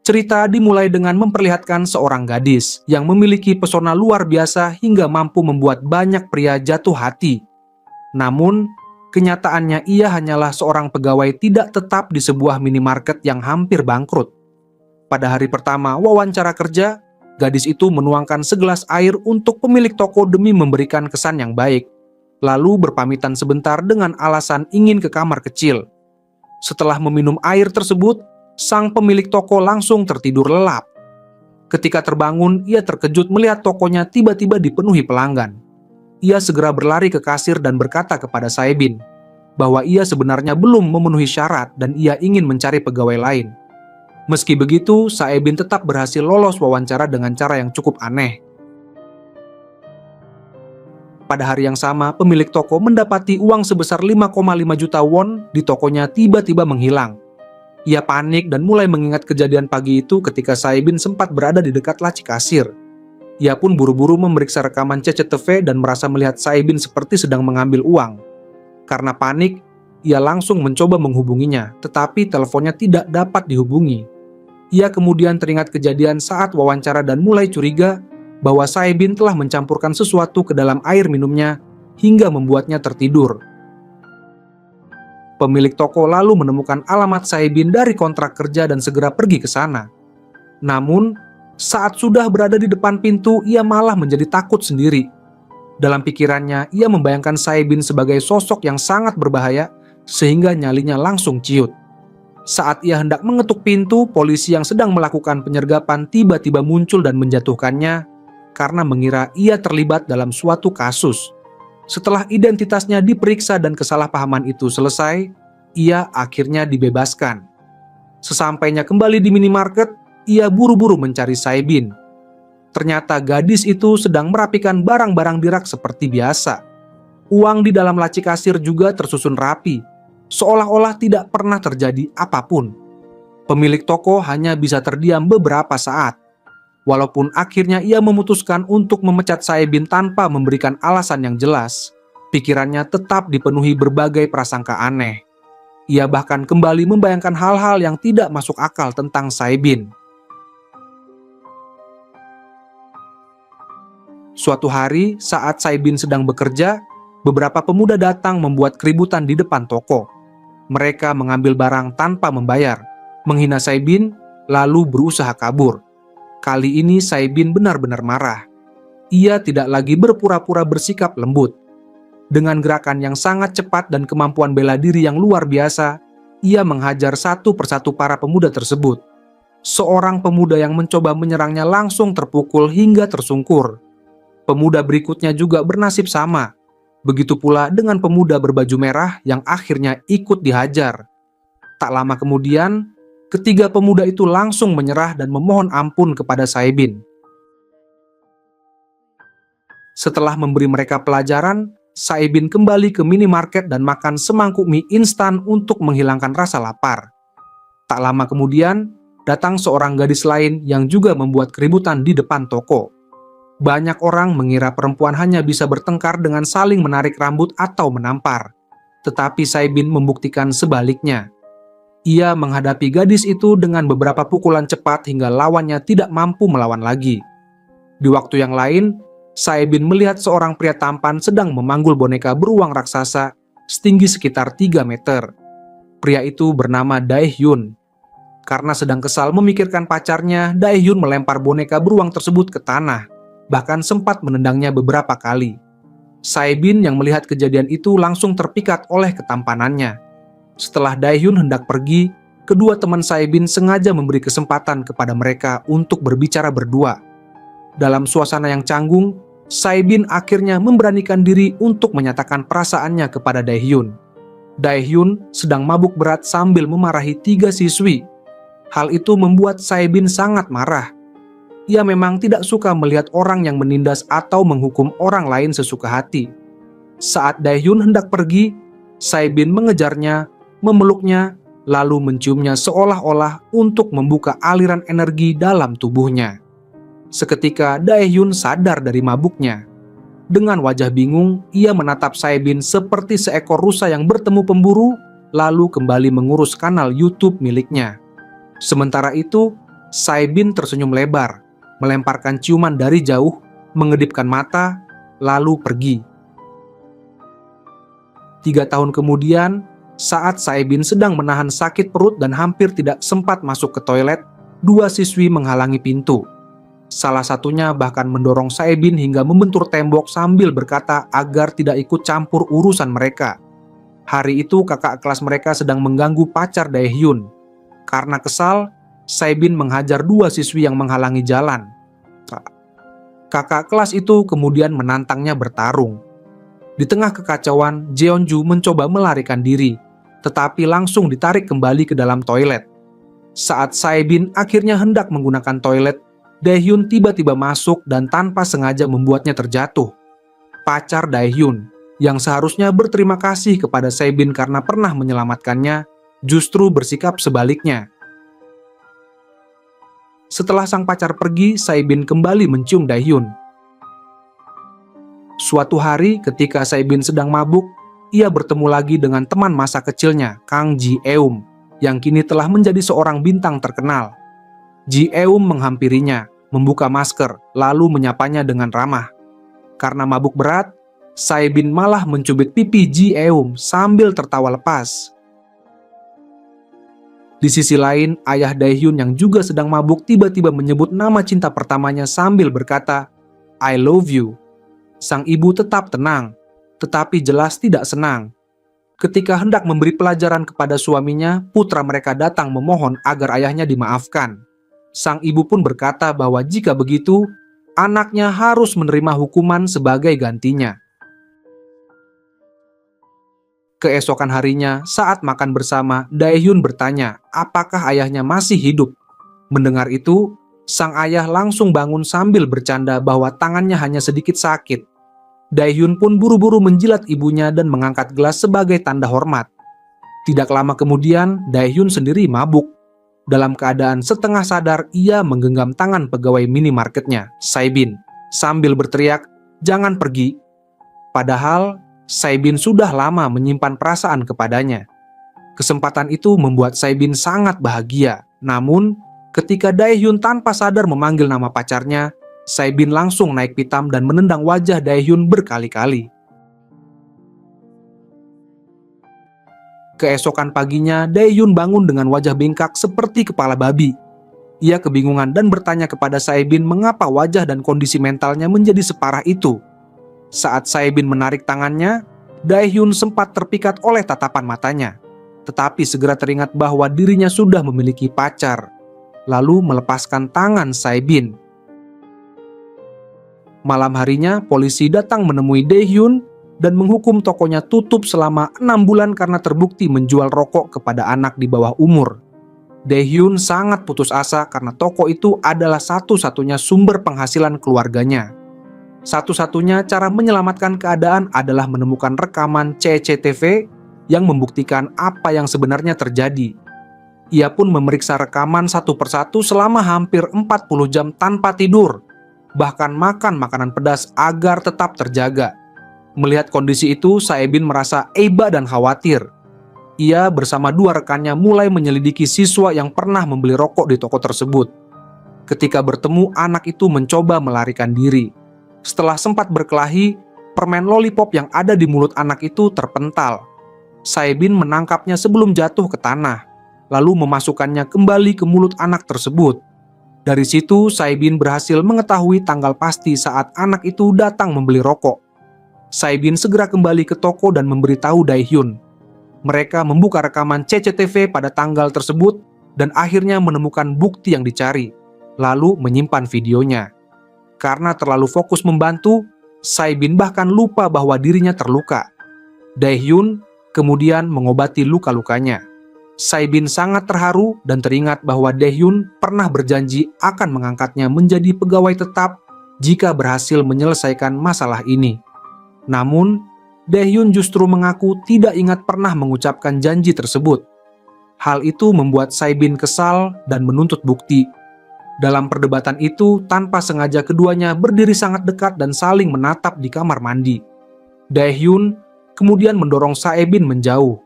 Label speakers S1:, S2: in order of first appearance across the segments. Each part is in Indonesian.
S1: Cerita dimulai dengan memperlihatkan seorang gadis yang memiliki pesona luar biasa hingga mampu membuat banyak pria jatuh hati. Namun, kenyataannya ia hanyalah seorang pegawai tidak tetap di sebuah minimarket yang hampir bangkrut. Pada hari pertama wawancara kerja, gadis itu menuangkan segelas air untuk pemilik toko demi memberikan kesan yang baik, lalu berpamitan sebentar dengan alasan ingin ke kamar kecil. Setelah meminum air tersebut, sang pemilik toko langsung tertidur lelap. Ketika terbangun, ia terkejut melihat tokonya tiba-tiba dipenuhi pelanggan. Ia segera berlari ke kasir dan berkata kepada Saebin bahwa ia sebenarnya belum memenuhi syarat dan ia ingin mencari pegawai lain. Meski begitu, Saebin tetap berhasil lolos wawancara dengan cara yang cukup aneh. Pada hari yang sama, pemilik toko mendapati uang sebesar 5,5 juta won di tokonya tiba-tiba menghilang. Ia panik dan mulai mengingat kejadian pagi itu ketika Saebin sempat berada di dekat laci kasir. Ia pun buru-buru memeriksa rekaman CCTV dan merasa melihat Saebin seperti sedang mengambil uang. Karena panik, ia langsung mencoba menghubunginya, tetapi teleponnya tidak dapat dihubungi. Ia kemudian teringat kejadian saat wawancara dan mulai curiga bahwa Saebin telah mencampurkan sesuatu ke dalam air minumnya hingga membuatnya tertidur. Pemilik toko lalu menemukan alamat Saebin dari kontrak kerja dan segera pergi ke sana. Namun, saat sudah berada di depan pintu, ia malah menjadi takut sendiri. Dalam pikirannya, ia membayangkan Saebin sebagai sosok yang sangat berbahaya sehingga nyalinya langsung ciut. Saat ia hendak mengetuk pintu, polisi yang sedang melakukan penyergapan tiba-tiba muncul dan menjatuhkannya karena mengira ia terlibat dalam suatu kasus. Setelah identitasnya diperiksa dan kesalahpahaman itu selesai, ia akhirnya dibebaskan. Sesampainya kembali di minimarket, ia buru-buru mencari Saebin. Ternyata gadis itu sedang merapikan barang-barang di rak seperti biasa. Uang di dalam laci kasir juga tersusun rapi, seolah-olah tidak pernah terjadi apapun. Pemilik toko hanya bisa terdiam beberapa saat. Walaupun akhirnya ia memutuskan untuk memecat Saebin tanpa memberikan alasan yang jelas, pikirannya tetap dipenuhi berbagai prasangka aneh. Ia bahkan kembali membayangkan hal-hal yang tidak masuk akal tentang Saebin. Suatu hari, saat Saebin sedang bekerja, beberapa pemuda datang membuat keributan di depan toko. Mereka mengambil barang tanpa membayar, menghina Saebin, lalu berusaha kabur. Kali ini Saebin benar-benar marah. Ia tidak lagi berpura-pura bersikap lembut. Dengan gerakan yang sangat cepat dan kemampuan bela diri yang luar biasa, ia menghajar satu persatu para pemuda tersebut. Seorang pemuda yang mencoba menyerangnya langsung terpukul hingga tersungkur. Pemuda berikutnya juga bernasib sama. Begitu pula dengan pemuda berbaju merah yang akhirnya ikut dihajar. Tak lama kemudian, ketiga pemuda itu langsung menyerah dan memohon ampun kepada Saebin. Setelah memberi mereka pelajaran, Saebin kembali ke minimarket dan makan semangkuk mie instan untuk menghilangkan rasa lapar. Tak lama kemudian, datang seorang gadis lain yang juga membuat keributan di depan toko. Banyak orang mengira perempuan hanya bisa bertengkar dengan saling menarik rambut atau menampar. Tetapi Saebin membuktikan sebaliknya. Ia menghadapi gadis itu dengan beberapa pukulan cepat hingga lawannya tidak mampu melawan lagi. Di waktu yang lain, Saebin melihat seorang pria tampan sedang memanggul boneka beruang raksasa setinggi sekitar 3 meter. Pria itu bernama Dae-hyun. Karena sedang kesal memikirkan pacarnya, Dae-hyun melempar boneka beruang tersebut ke tanah, bahkan sempat menendangnya beberapa kali. Saebin yang melihat kejadian itu langsung terpikat oleh ketampanannya. Setelah Dae-hyun hendak pergi, kedua teman Saebin sengaja memberi kesempatan kepada mereka untuk berbicara berdua. Dalam suasana yang canggung, Saebin akhirnya memberanikan diri untuk menyatakan perasaannya kepada Dae-hyun. Dae-hyun sedang mabuk berat sambil memarahi 3 siswi. Hal itu membuat Saebin sangat marah. Ia memang tidak suka melihat orang yang menindas atau menghukum orang lain sesuka hati. Saat Dae-hyun hendak pergi, Saebin mengejarnya, memeluknya, lalu menciumnya seolah-olah untuk membuka aliran energi dalam tubuhnya. Seketika Dae-hyun sadar dari mabuknya. Dengan wajah bingung, ia menatap Saebin seperti seekor rusa yang bertemu pemburu, lalu kembali mengurus kanal YouTube miliknya. Sementara itu, Saebin tersenyum lebar, melemparkan ciuman dari jauh, mengedipkan mata, lalu pergi. 3 tahun kemudian, saat Saebin sedang menahan sakit perut dan hampir tidak sempat masuk ke toilet, 2 siswi menghalangi pintu. Salah satunya bahkan mendorong Saebin hingga membentur tembok sambil berkata agar tidak ikut campur urusan mereka. Hari itu kakak kelas mereka sedang mengganggu pacar Daehyun. Karena kesal, Saebin menghajar 2 siswi yang menghalangi jalan. Kakak kelas itu kemudian menantangnya bertarung. Di tengah kekacauan, Jeonju mencoba melarikan diri, tetapi langsung ditarik kembali ke dalam toilet. Saat Saebin akhirnya hendak menggunakan toilet, Daehyun tiba-tiba masuk dan tanpa sengaja membuatnya terjatuh. Pacar Daehyun, yang seharusnya berterima kasih kepada Saebin karena pernah menyelamatkannya, justru bersikap sebaliknya. Setelah sang pacar pergi, Saebin kembali mencium Daehyun. Suatu hari ketika Saebin sedang mabuk, ia bertemu lagi dengan teman masa kecilnya, Kang Ji-eum, yang kini telah menjadi seorang bintang terkenal. Ji-eum menghampirinya, membuka masker, lalu menyapanya dengan ramah. Karena mabuk berat, Saebin malah mencubit pipi Ji-eum sambil tertawa lepas. Di sisi lain, ayah Daehyun yang juga sedang mabuk tiba-tiba menyebut nama cinta pertamanya sambil berkata, "I love you." Sang ibu tetap tenang, tetapi jelas tidak senang. Ketika hendak memberi pelajaran kepada suaminya, putra mereka datang memohon agar ayahnya dimaafkan. Sang ibu pun berkata bahwa jika begitu, anaknya harus menerima hukuman sebagai gantinya. Keesokan harinya, saat makan bersama, Daehyun bertanya apakah ayahnya masih hidup. Mendengar itu, sang ayah langsung bangun sambil bercanda bahwa tangannya hanya sedikit sakit. Daehyun pun buru-buru menjilat ibunya dan mengangkat gelas sebagai tanda hormat. Tidak lama kemudian, Daehyun sendiri mabuk. Dalam keadaan setengah sadar, ia menggenggam tangan pegawai minimarketnya, Saebin, sambil berteriak, "Jangan pergi." Padahal, Saebin sudah lama menyimpan perasaan kepadanya. Kesempatan itu membuat Saebin sangat bahagia. Namun, ketika Daehyun tanpa sadar memanggil nama pacarnya, Saebin langsung naik pitam dan menendang wajah Daehyun berkali-kali. Keesokan paginya, Daehyun bangun dengan wajah bengkak seperti kepala babi. Ia kebingungan dan bertanya kepada Saebin mengapa wajah dan kondisi mentalnya menjadi separah itu. Saat Saebin menarik tangannya, Daehyun sempat terpikat oleh tatapan matanya, tetapi segera teringat bahwa dirinya sudah memiliki pacar, lalu melepaskan tangan Saebin. Malam harinya, polisi datang menemui Daehyun dan menghukum tokonya tutup selama 6 bulan karena terbukti menjual rokok kepada anak di bawah umur. Daehyun sangat putus asa karena toko itu adalah satu-satunya sumber penghasilan keluarganya. Satu-satunya cara menyelamatkan keadaan adalah menemukan rekaman CCTV yang membuktikan apa yang sebenarnya terjadi. Ia pun memeriksa rekaman satu persatu selama hampir 40 jam tanpa tidur, bahkan makan makanan pedas agar tetap terjaga. Melihat kondisi itu, Saebin merasa iba dan khawatir. Ia bersama 2 rekannya mulai menyelidiki siswa yang pernah membeli rokok di toko tersebut. Ketika bertemu, anak itu mencoba melarikan diri. Setelah sempat berkelahi, permen lollipop yang ada di mulut anak itu terpental. Saebin menangkapnya sebelum jatuh ke tanah, lalu memasukkannya kembali ke mulut anak tersebut. Dari situ, Saebin berhasil mengetahui tanggal pasti saat anak itu datang membeli rokok. Saebin segera kembali ke toko dan memberitahu Daehyun. Mereka membuka rekaman CCTV pada tanggal tersebut dan akhirnya menemukan bukti yang dicari, lalu menyimpan videonya. Karena terlalu fokus membantu, Saebin bahkan lupa bahwa dirinya terluka. Daehyun kemudian mengobati luka-lukanya. Saebin sangat terharu dan teringat bahwa Daehyun pernah berjanji akan mengangkatnya menjadi pegawai tetap jika berhasil menyelesaikan masalah ini. Namun, Daehyun justru mengaku tidak ingat pernah mengucapkan janji tersebut. Hal itu membuat Saebin kesal dan menuntut bukti. Dalam perdebatan itu, tanpa sengaja keduanya berdiri sangat dekat dan saling menatap di kamar mandi. Daehyun kemudian mendorong Saebin menjauh.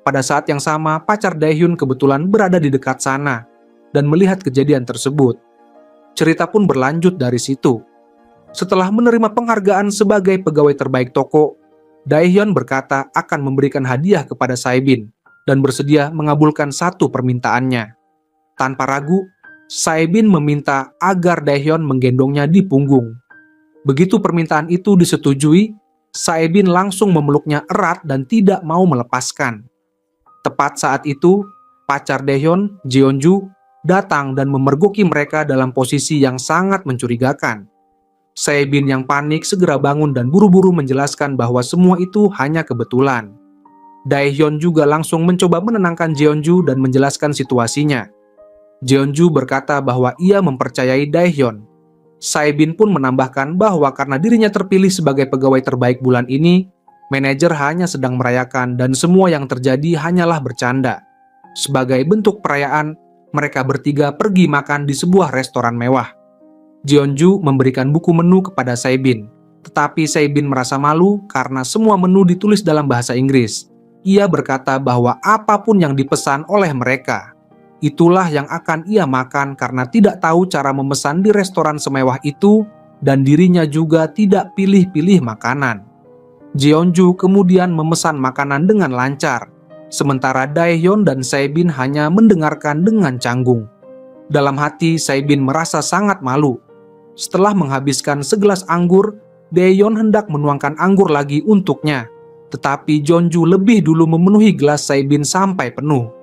S1: Pada saat yang sama, pacar Daehyun kebetulan berada di dekat sana. dan melihat kejadian tersebut. Cerita pun berlanjut dari situ. Setelah menerima penghargaan sebagai pegawai terbaik toko, Daehyun berkata akan memberikan hadiah kepada Saebin dan bersedia mengabulkan satu permintaannya. Tanpa ragu, Saebin meminta agar Daehyun menggendongnya di punggung. Begitu permintaan itu disetujui, Saebin langsung memeluknya erat dan tidak mau melepaskan. Tepat saat itu, pacar Daehyun, Jeonju, datang dan memergoki mereka dalam posisi yang sangat mencurigakan. Saebin yang panik segera bangun dan buru-buru menjelaskan bahwa semua itu hanya kebetulan. Daehyun juga langsung mencoba menenangkan Jeonju dan menjelaskan situasinya. Jeonju berkata bahwa ia mempercayai Daehyun. Saebin pun menambahkan bahwa karena dirinya terpilih sebagai pegawai terbaik bulan ini, manajer hanya sedang merayakan dan semua yang terjadi hanyalah bercanda. Sebagai bentuk perayaan, mereka bertiga pergi makan di sebuah restoran mewah. Jeonju memberikan buku menu kepada Saebin, tetapi Saebin merasa malu karena semua menu ditulis dalam bahasa Inggris. Ia berkata bahwa apapun yang dipesan oleh mereka, itulah yang akan ia makan karena tidak tahu cara memesan di restoran semewah itu dan dirinya juga tidak pilih-pilih makanan. Jeonju kemudian memesan makanan dengan lancar, sementara Daehyun dan Saebin hanya mendengarkan dengan canggung. Dalam hati, Saebin merasa sangat malu. Setelah menghabiskan segelas anggur, Daehyun hendak menuangkan anggur lagi untuknya, tetapi Jeonju lebih dulu memenuhi gelas Saebin sampai penuh.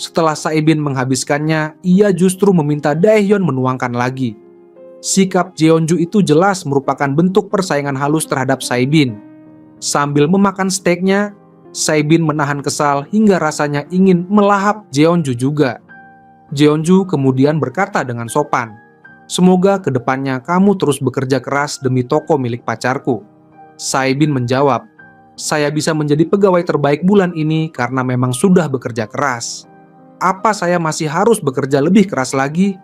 S1: Setelah Saebin menghabiskannya, ia justru meminta Daehyun menuangkan lagi. Sikap Jeonju itu jelas merupakan bentuk persaingan halus terhadap Saebin. Sambil memakan steaknya, Saebin menahan kesal hingga rasanya ingin melahap Jeonju juga. Jeonju kemudian berkata dengan sopan, "Semoga kedepannya kamu terus bekerja keras demi toko milik pacarku." Saebin menjawab, "Saya bisa menjadi pegawai terbaik bulan ini karena memang sudah bekerja keras. Apa saya masih harus bekerja lebih keras lagi?"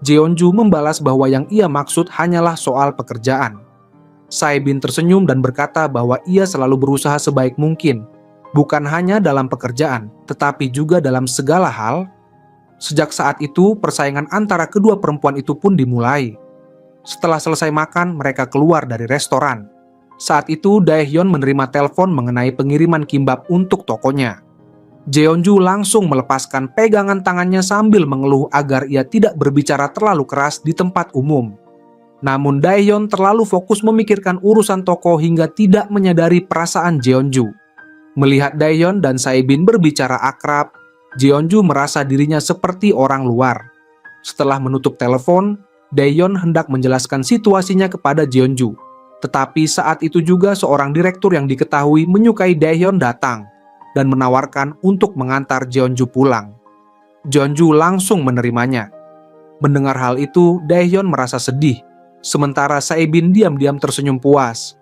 S1: Jeonju membalas bahwa yang ia maksud hanyalah soal pekerjaan. Saebin tersenyum dan berkata bahwa ia selalu berusaha sebaik mungkin, bukan hanya dalam pekerjaan, tetapi juga dalam segala hal. Sejak saat itu, persaingan antara kedua perempuan itu pun dimulai. Setelah selesai makan, mereka keluar dari restoran. Saat itu, Daehyun menerima telepon mengenai pengiriman kimbap untuk tokonya. Jeonju langsung melepaskan pegangan tangannya sambil mengeluh agar ia tidak berbicara terlalu keras di tempat umum. Namun Daehyun terlalu fokus memikirkan urusan toko hingga tidak menyadari perasaan Jeonju. Melihat Daehyun dan Saebin berbicara akrab, Jeonju merasa dirinya seperti orang luar. Setelah menutup telepon, Daehyun hendak menjelaskan situasinya kepada Jeonju. Tetapi saat itu juga seorang direktur yang diketahui menyukai Daehyun datang dan menawarkan untuk mengantar Jeonju pulang. Jeonju langsung menerimanya. Mendengar hal itu, Daehyun merasa sedih, sementara Saebin diam-diam tersenyum puas.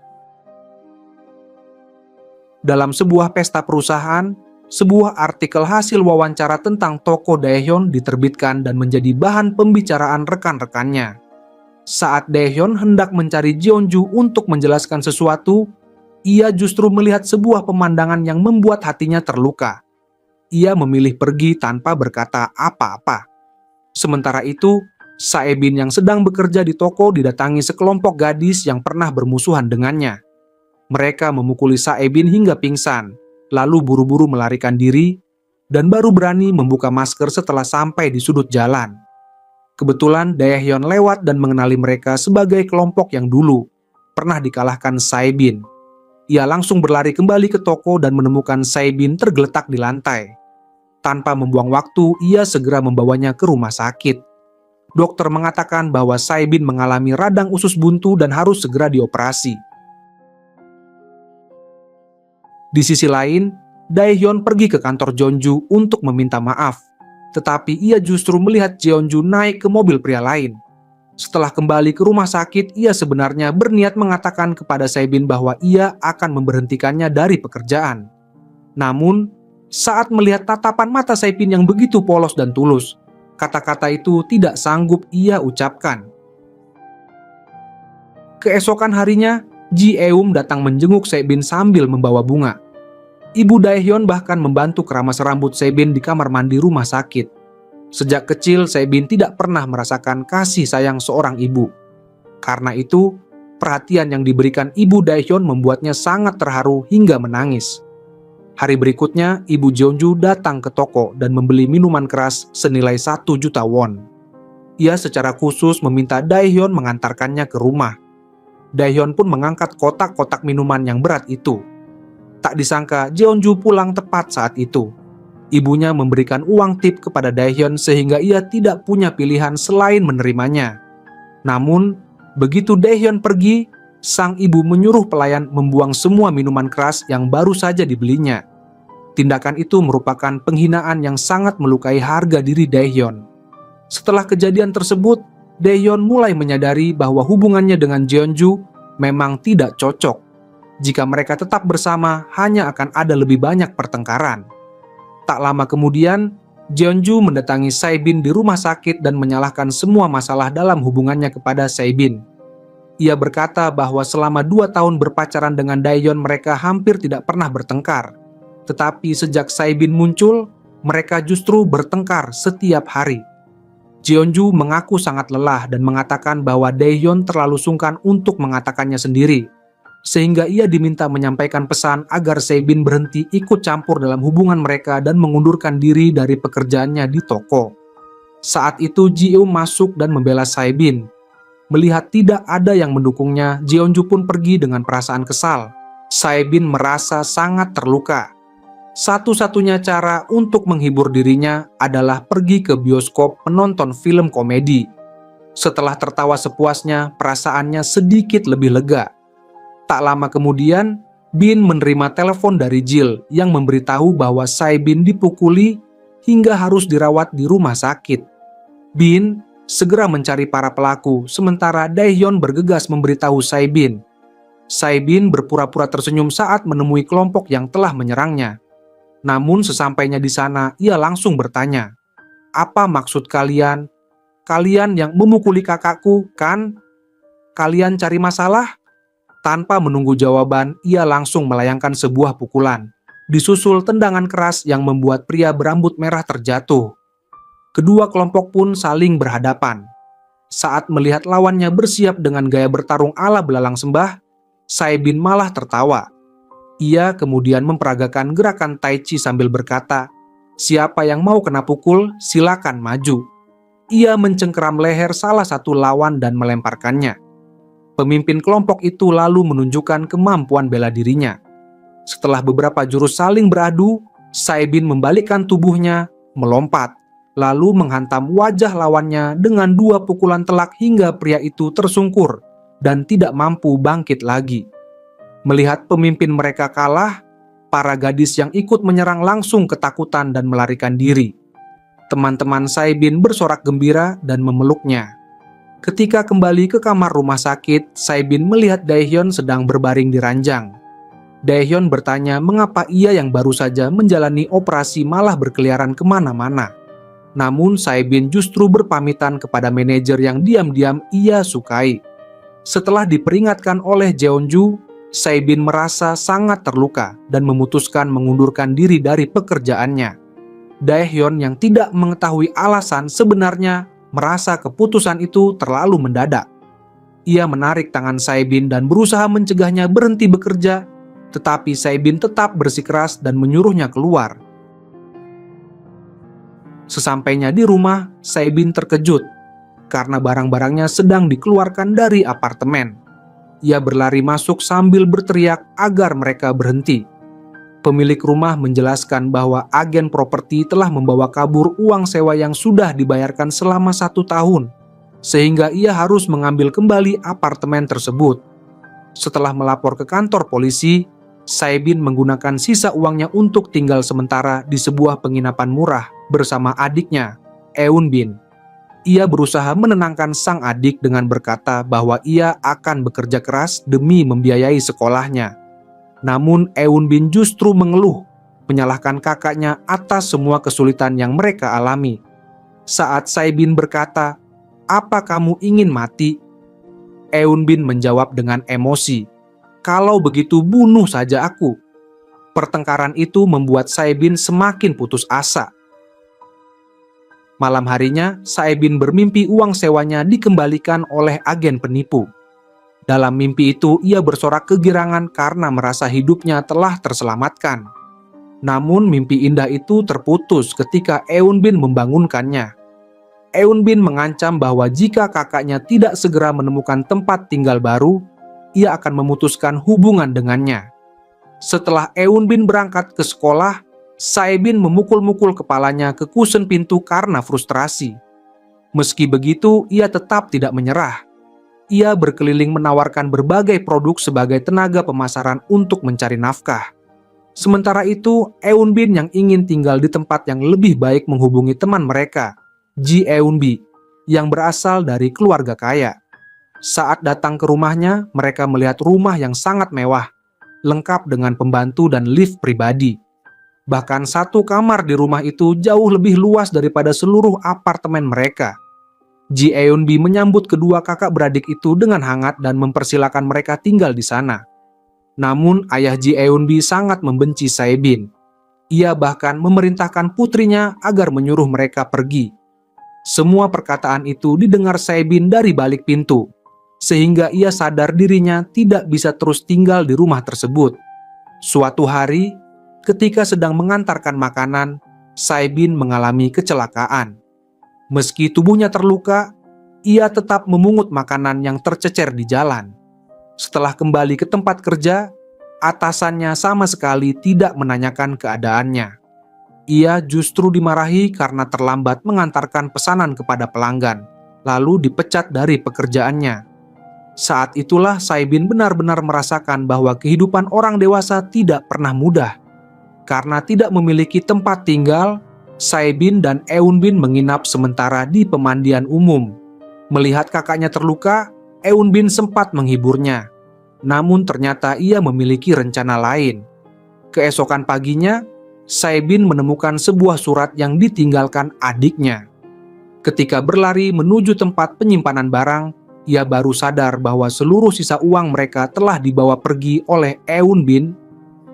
S1: Dalam sebuah pesta perusahaan, sebuah artikel hasil wawancara tentang toko Daehyun diterbitkan dan menjadi bahan pembicaraan rekan-rekannya. Saat Daehyun hendak mencari Jeonju untuk menjelaskan sesuatu, ia justru melihat sebuah pemandangan yang membuat hatinya terluka. Ia memilih pergi tanpa berkata apa-apa. Sementara itu, Saebin yang sedang bekerja di toko didatangi sekelompok gadis yang pernah bermusuhan dengannya. Mereka memukuli Saebin hingga pingsan, lalu buru-buru melarikan diri, dan baru berani membuka masker setelah sampai di sudut jalan. Kebetulan Daehyun lewat dan mengenali mereka sebagai kelompok yang dulu pernah dikalahkan Saebin. Ia langsung berlari kembali ke toko dan menemukan Saebin tergeletak di lantai. Tanpa membuang waktu, ia segera membawanya ke rumah sakit. Dokter mengatakan bahwa Saebin mengalami radang usus buntu dan harus segera dioperasi. Di sisi lain, Daehyun pergi ke kantor Jeonju untuk meminta maaf, tetapi ia justru melihat Jeonju naik ke mobil pria lain. Setelah kembali ke rumah sakit, ia sebenarnya berniat mengatakan kepada Saebin bahwa ia akan memberhentikannya dari pekerjaan. Namun, saat melihat tatapan mata Saebin yang begitu polos dan tulus, kata-kata itu tidak sanggup ia ucapkan. Keesokan harinya, Ji Eum datang menjenguk Saebin sambil membawa bunga. Ibu Daehyun bahkan membantu keramas rambut Saebin di kamar mandi rumah sakit. Sejak kecil, Saebin tidak pernah merasakan kasih sayang seorang ibu. Karena itu, perhatian yang diberikan ibu Daehyun membuatnya sangat terharu hingga menangis. Hari berikutnya, ibu Jeonju datang ke toko dan membeli minuman keras senilai 1 juta won. Ia secara khusus meminta Daehyun mengantarkannya ke rumah. Daehyun pun mengangkat kotak-kotak minuman yang berat itu. Tak disangka, Jeonju pulang tepat saat itu. Ibunya memberikan uang tip kepada Daehyun sehingga ia tidak punya pilihan selain menerimanya. Namun, begitu Daehyun pergi, sang ibu menyuruh pelayan membuang semua minuman keras yang baru saja dibelinya. Tindakan itu merupakan penghinaan yang sangat melukai harga diri Daehyun. Setelah kejadian tersebut, Daehyun mulai menyadari bahwa hubungannya dengan Jeonju memang tidak cocok. Jika mereka tetap bersama, hanya akan ada lebih banyak pertengkaran. Tak lama kemudian, Jeonju mendatangi Saebin di rumah sakit dan menyalahkan semua masalah dalam hubungannya kepada Saebin. Ia berkata bahwa selama 2 tahun berpacaran dengan Daehyun mereka hampir tidak pernah bertengkar. Tetapi sejak Saebin muncul, mereka justru bertengkar setiap hari. Jeonju mengaku sangat lelah dan mengatakan bahwa Daehyun terlalu sungkan untuk mengatakannya sendiri. Sehingga ia diminta menyampaikan pesan agar Saebin berhenti ikut campur dalam hubungan mereka dan mengundurkan diri dari pekerjaannya di toko. Saat itu Ji-eum masuk dan membela Saebin. Melihat tidak ada yang mendukungnya, Jeonju pun pergi dengan perasaan kesal. Saebin merasa sangat terluka. Satu-satunya cara untuk menghibur dirinya adalah pergi ke bioskop menonton film komedi. Setelah tertawa sepuasnya, perasaannya sedikit lebih lega. Tak lama kemudian, Bin menerima telepon dari Jil yang memberitahu bahwa Saebin dipukuli hingga harus dirawat di rumah sakit. Bin segera mencari para pelaku, sementara Daehyun bergegas memberitahu Saebin. Saebin berpura-pura tersenyum saat menemui kelompok yang telah menyerangnya. Namun sesampainya di sana, ia langsung bertanya, "Apa maksud kalian? Kalian yang memukuli kakakku, kan? Kalian cari masalah?" Tanpa menunggu jawaban, ia langsung melayangkan sebuah pukulan. Disusul tendangan keras yang membuat pria berambut merah terjatuh. Kedua kelompok pun saling berhadapan. Saat melihat lawannya bersiap dengan gaya bertarung ala belalang sembah, Saebin malah tertawa. Ia kemudian memperagakan gerakan tai chi sambil berkata, "Siapa yang mau kena pukul, silakan maju." Ia mencengkeram leher salah satu lawan dan melemparkannya. Pemimpin kelompok itu lalu menunjukkan kemampuan bela dirinya. Setelah beberapa jurus saling beradu, Saebin membalikkan tubuhnya, melompat, lalu menghantam wajah lawannya dengan 2 pukulan telak hingga pria itu tersungkur dan tidak mampu bangkit lagi. Melihat pemimpin mereka kalah, para gadis yang ikut menyerang langsung ketakutan dan melarikan diri. Teman-teman Saebin bersorak gembira dan memeluknya. Ketika kembali ke kamar rumah sakit, Saebin melihat Daehyun sedang berbaring di ranjang. Daehyun bertanya mengapa ia yang baru saja menjalani operasi malah berkeliaran kemana-mana. Namun Saebin justru berpamitan kepada manajer yang diam-diam ia sukai. Setelah diperingatkan oleh Jeonju, Saebin merasa sangat terluka dan memutuskan mengundurkan diri dari pekerjaannya. Daehyun yang tidak mengetahui alasan sebenarnya merasa keputusan itu terlalu mendadak. Ia menarik tangan Saebin dan berusaha mencegahnya berhenti bekerja, tetapi Saebin tetap bersikeras dan menyuruhnya keluar. Sesampainya di rumah, Saebin terkejut karena barang-barangnya sedang dikeluarkan dari apartemen. Ia berlari masuk sambil berteriak agar mereka berhenti. Pemilik rumah menjelaskan bahwa agen properti telah membawa kabur uang sewa yang sudah dibayarkan selama 1 tahun, sehingga ia harus mengambil kembali apartemen tersebut. Setelah melapor ke kantor polisi, Saebin menggunakan sisa uangnya untuk tinggal sementara di sebuah penginapan murah bersama adiknya, Eun-bin. Ia berusaha menenangkan sang adik dengan berkata bahwa ia akan bekerja keras demi membiayai sekolahnya. Namun Eun-bin justru mengeluh, menyalahkan kakaknya atas semua kesulitan yang mereka alami. Saat Saebin berkata, "Apa kamu ingin mati?" Eun-bin menjawab dengan emosi, "Kalau begitu bunuh saja aku." Pertengkaran itu membuat Saebin semakin putus asa. Malam harinya, Saebin bermimpi uang sewanya dikembalikan oleh agen penipu. Dalam mimpi itu, ia bersorak kegirangan karena merasa hidupnya telah terselamatkan. Namun mimpi indah itu terputus ketika Eun Bin membangunkannya. Eun Bin mengancam bahwa jika kakaknya tidak segera menemukan tempat tinggal baru, ia akan memutuskan hubungan dengannya. Setelah Eun Bin berangkat ke sekolah, Saebin memukul-mukul kepalanya ke kusen pintu karena frustrasi. Meski begitu, ia tetap tidak menyerah. Ia berkeliling menawarkan berbagai produk sebagai tenaga pemasaran untuk mencari nafkah. Sementara itu, Eun Bin yang ingin tinggal di tempat yang lebih baik menghubungi teman mereka, Ji Eun Bi, yang berasal dari keluarga kaya. Saat datang ke rumahnya, mereka melihat rumah yang sangat mewah, lengkap dengan pembantu dan lift pribadi. Bahkan satu kamar di rumah itu jauh lebih luas daripada seluruh apartemen mereka. Ji Eun Bi menyambut kedua kakak beradik itu dengan hangat dan mempersilakan mereka tinggal di sana. Namun ayah Ji Eun Bi sangat membenci Saebin. Ia bahkan memerintahkan putrinya agar menyuruh mereka pergi. Semua perkataan itu didengar Saebin dari balik pintu, sehingga ia sadar dirinya tidak bisa terus tinggal di rumah tersebut. Suatu hari, ketika sedang mengantarkan makanan, Saebin mengalami kecelakaan. Meski tubuhnya terluka, ia tetap memungut makanan yang tercecer di jalan. Setelah kembali ke tempat kerja, atasannya sama sekali tidak menanyakan keadaannya. Ia justru dimarahi karena terlambat mengantarkan pesanan kepada pelanggan, lalu dipecat dari pekerjaannya. Saat itulah Saebin benar-benar merasakan bahwa kehidupan orang dewasa tidak pernah mudah. Karena tidak memiliki tempat tinggal, Saebin dan Eun Bin menginap sementara di pemandian umum. Melihat kakaknya terluka, Eun Bin sempat menghiburnya. Namun ternyata ia memiliki rencana lain. Keesokan paginya, Saebin menemukan sebuah surat yang ditinggalkan adiknya. Ketika berlari menuju tempat penyimpanan barang, ia baru sadar bahwa seluruh sisa uang mereka telah dibawa pergi oleh Eun Bin.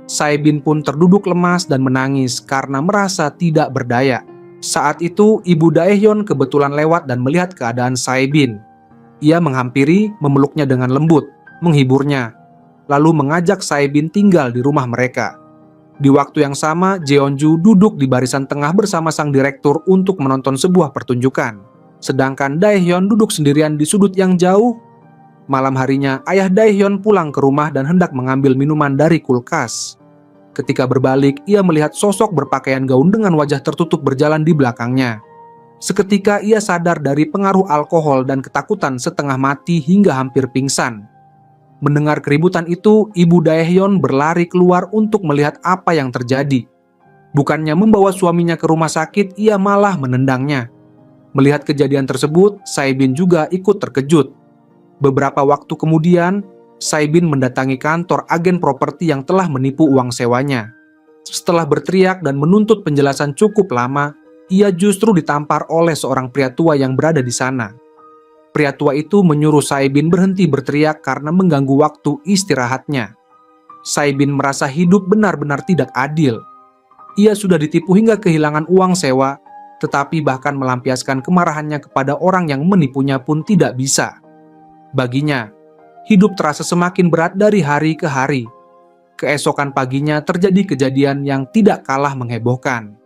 S1: Saebin pun terduduk lemas dan menangis karena merasa tidak berdaya. Saat itu, Ibu Daehyun kebetulan lewat dan melihat keadaan Saebin. Ia menghampiri, memeluknya dengan lembut, menghiburnya, lalu mengajak Saebin tinggal di rumah mereka. Di waktu yang sama, Jeonju duduk di barisan tengah bersama sang direktur untuk menonton sebuah pertunjukan. Sedangkan Daehyun duduk sendirian di sudut yang jauh. Malam harinya, ayah Daehyun pulang ke rumah dan hendak mengambil minuman dari kulkas. Ketika berbalik, ia melihat sosok berpakaian gaun dengan wajah tertutup berjalan di belakangnya. Seketika ia sadar dari pengaruh alkohol dan ketakutan setengah mati hingga hampir pingsan. Mendengar keributan itu, Ibu Daehyun berlari keluar untuk melihat apa yang terjadi. Bukannya membawa suaminya ke rumah sakit, ia malah menendangnya. Melihat kejadian tersebut, Saebin juga ikut terkejut. Beberapa waktu kemudian, Saebin mendatangi kantor agen properti yang telah menipu uang sewanya. Setelah berteriak dan menuntut penjelasan cukup lama, ia justru ditampar oleh seorang pria tua yang berada di sana. Pria tua itu menyuruh Saebin berhenti berteriak karena mengganggu waktu istirahatnya. Saebin merasa hidup benar-benar tidak adil. Ia sudah ditipu hingga kehilangan uang sewa, tetapi bahkan melampiaskan kemarahannya kepada orang yang menipunya pun tidak bisa. Baginya, hidup terasa semakin berat dari hari ke hari. Keesokan paginya terjadi kejadian yang tidak kalah menghebohkan.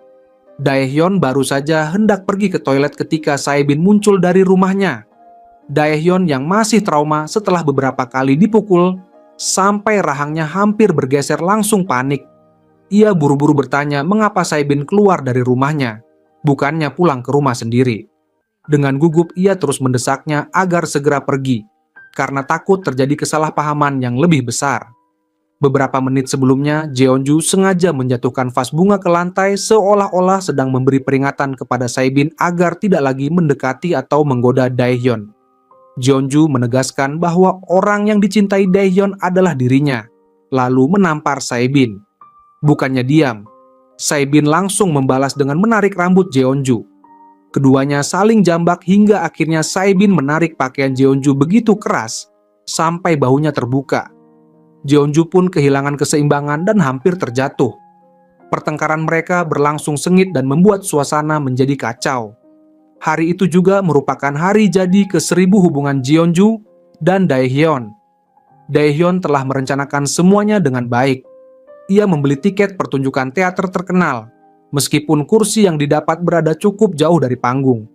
S1: Daehyun baru saja hendak pergi ke toilet ketika Saebin muncul dari rumahnya. Daehyun yang masih trauma setelah beberapa kali dipukul, sampai rahangnya hampir bergeser langsung panik. Ia buru-buru bertanya mengapa Saebin keluar dari rumahnya, bukannya pulang ke rumah sendiri. Dengan gugup ia terus mendesaknya agar segera pergi, karena takut terjadi kesalahpahaman yang lebih besar. Beberapa menit sebelumnya, Jeonju sengaja menjatuhkan vas bunga ke lantai seolah-olah sedang memberi peringatan kepada Saebin agar tidak lagi mendekati atau menggoda Daehyun. Jeonju menegaskan bahwa orang yang dicintai Daehyun adalah dirinya, lalu menampar Saebin. Bukannya diam, Saebin langsung membalas dengan menarik rambut Jeonju. Keduanya saling jambak hingga akhirnya Saebin menarik pakaian Jeonju begitu keras sampai bahunya terbuka. Jeonju pun kehilangan keseimbangan dan hampir terjatuh. Pertengkaran mereka berlangsung sengit dan membuat suasana menjadi kacau. Hari itu juga merupakan hari jadi ke-1000 hubungan Jeonju dan Daehyun. Daehyun telah merencanakan semuanya dengan baik. Ia membeli tiket pertunjukan teater terkenal, meskipun kursi yang didapat berada cukup jauh dari panggung.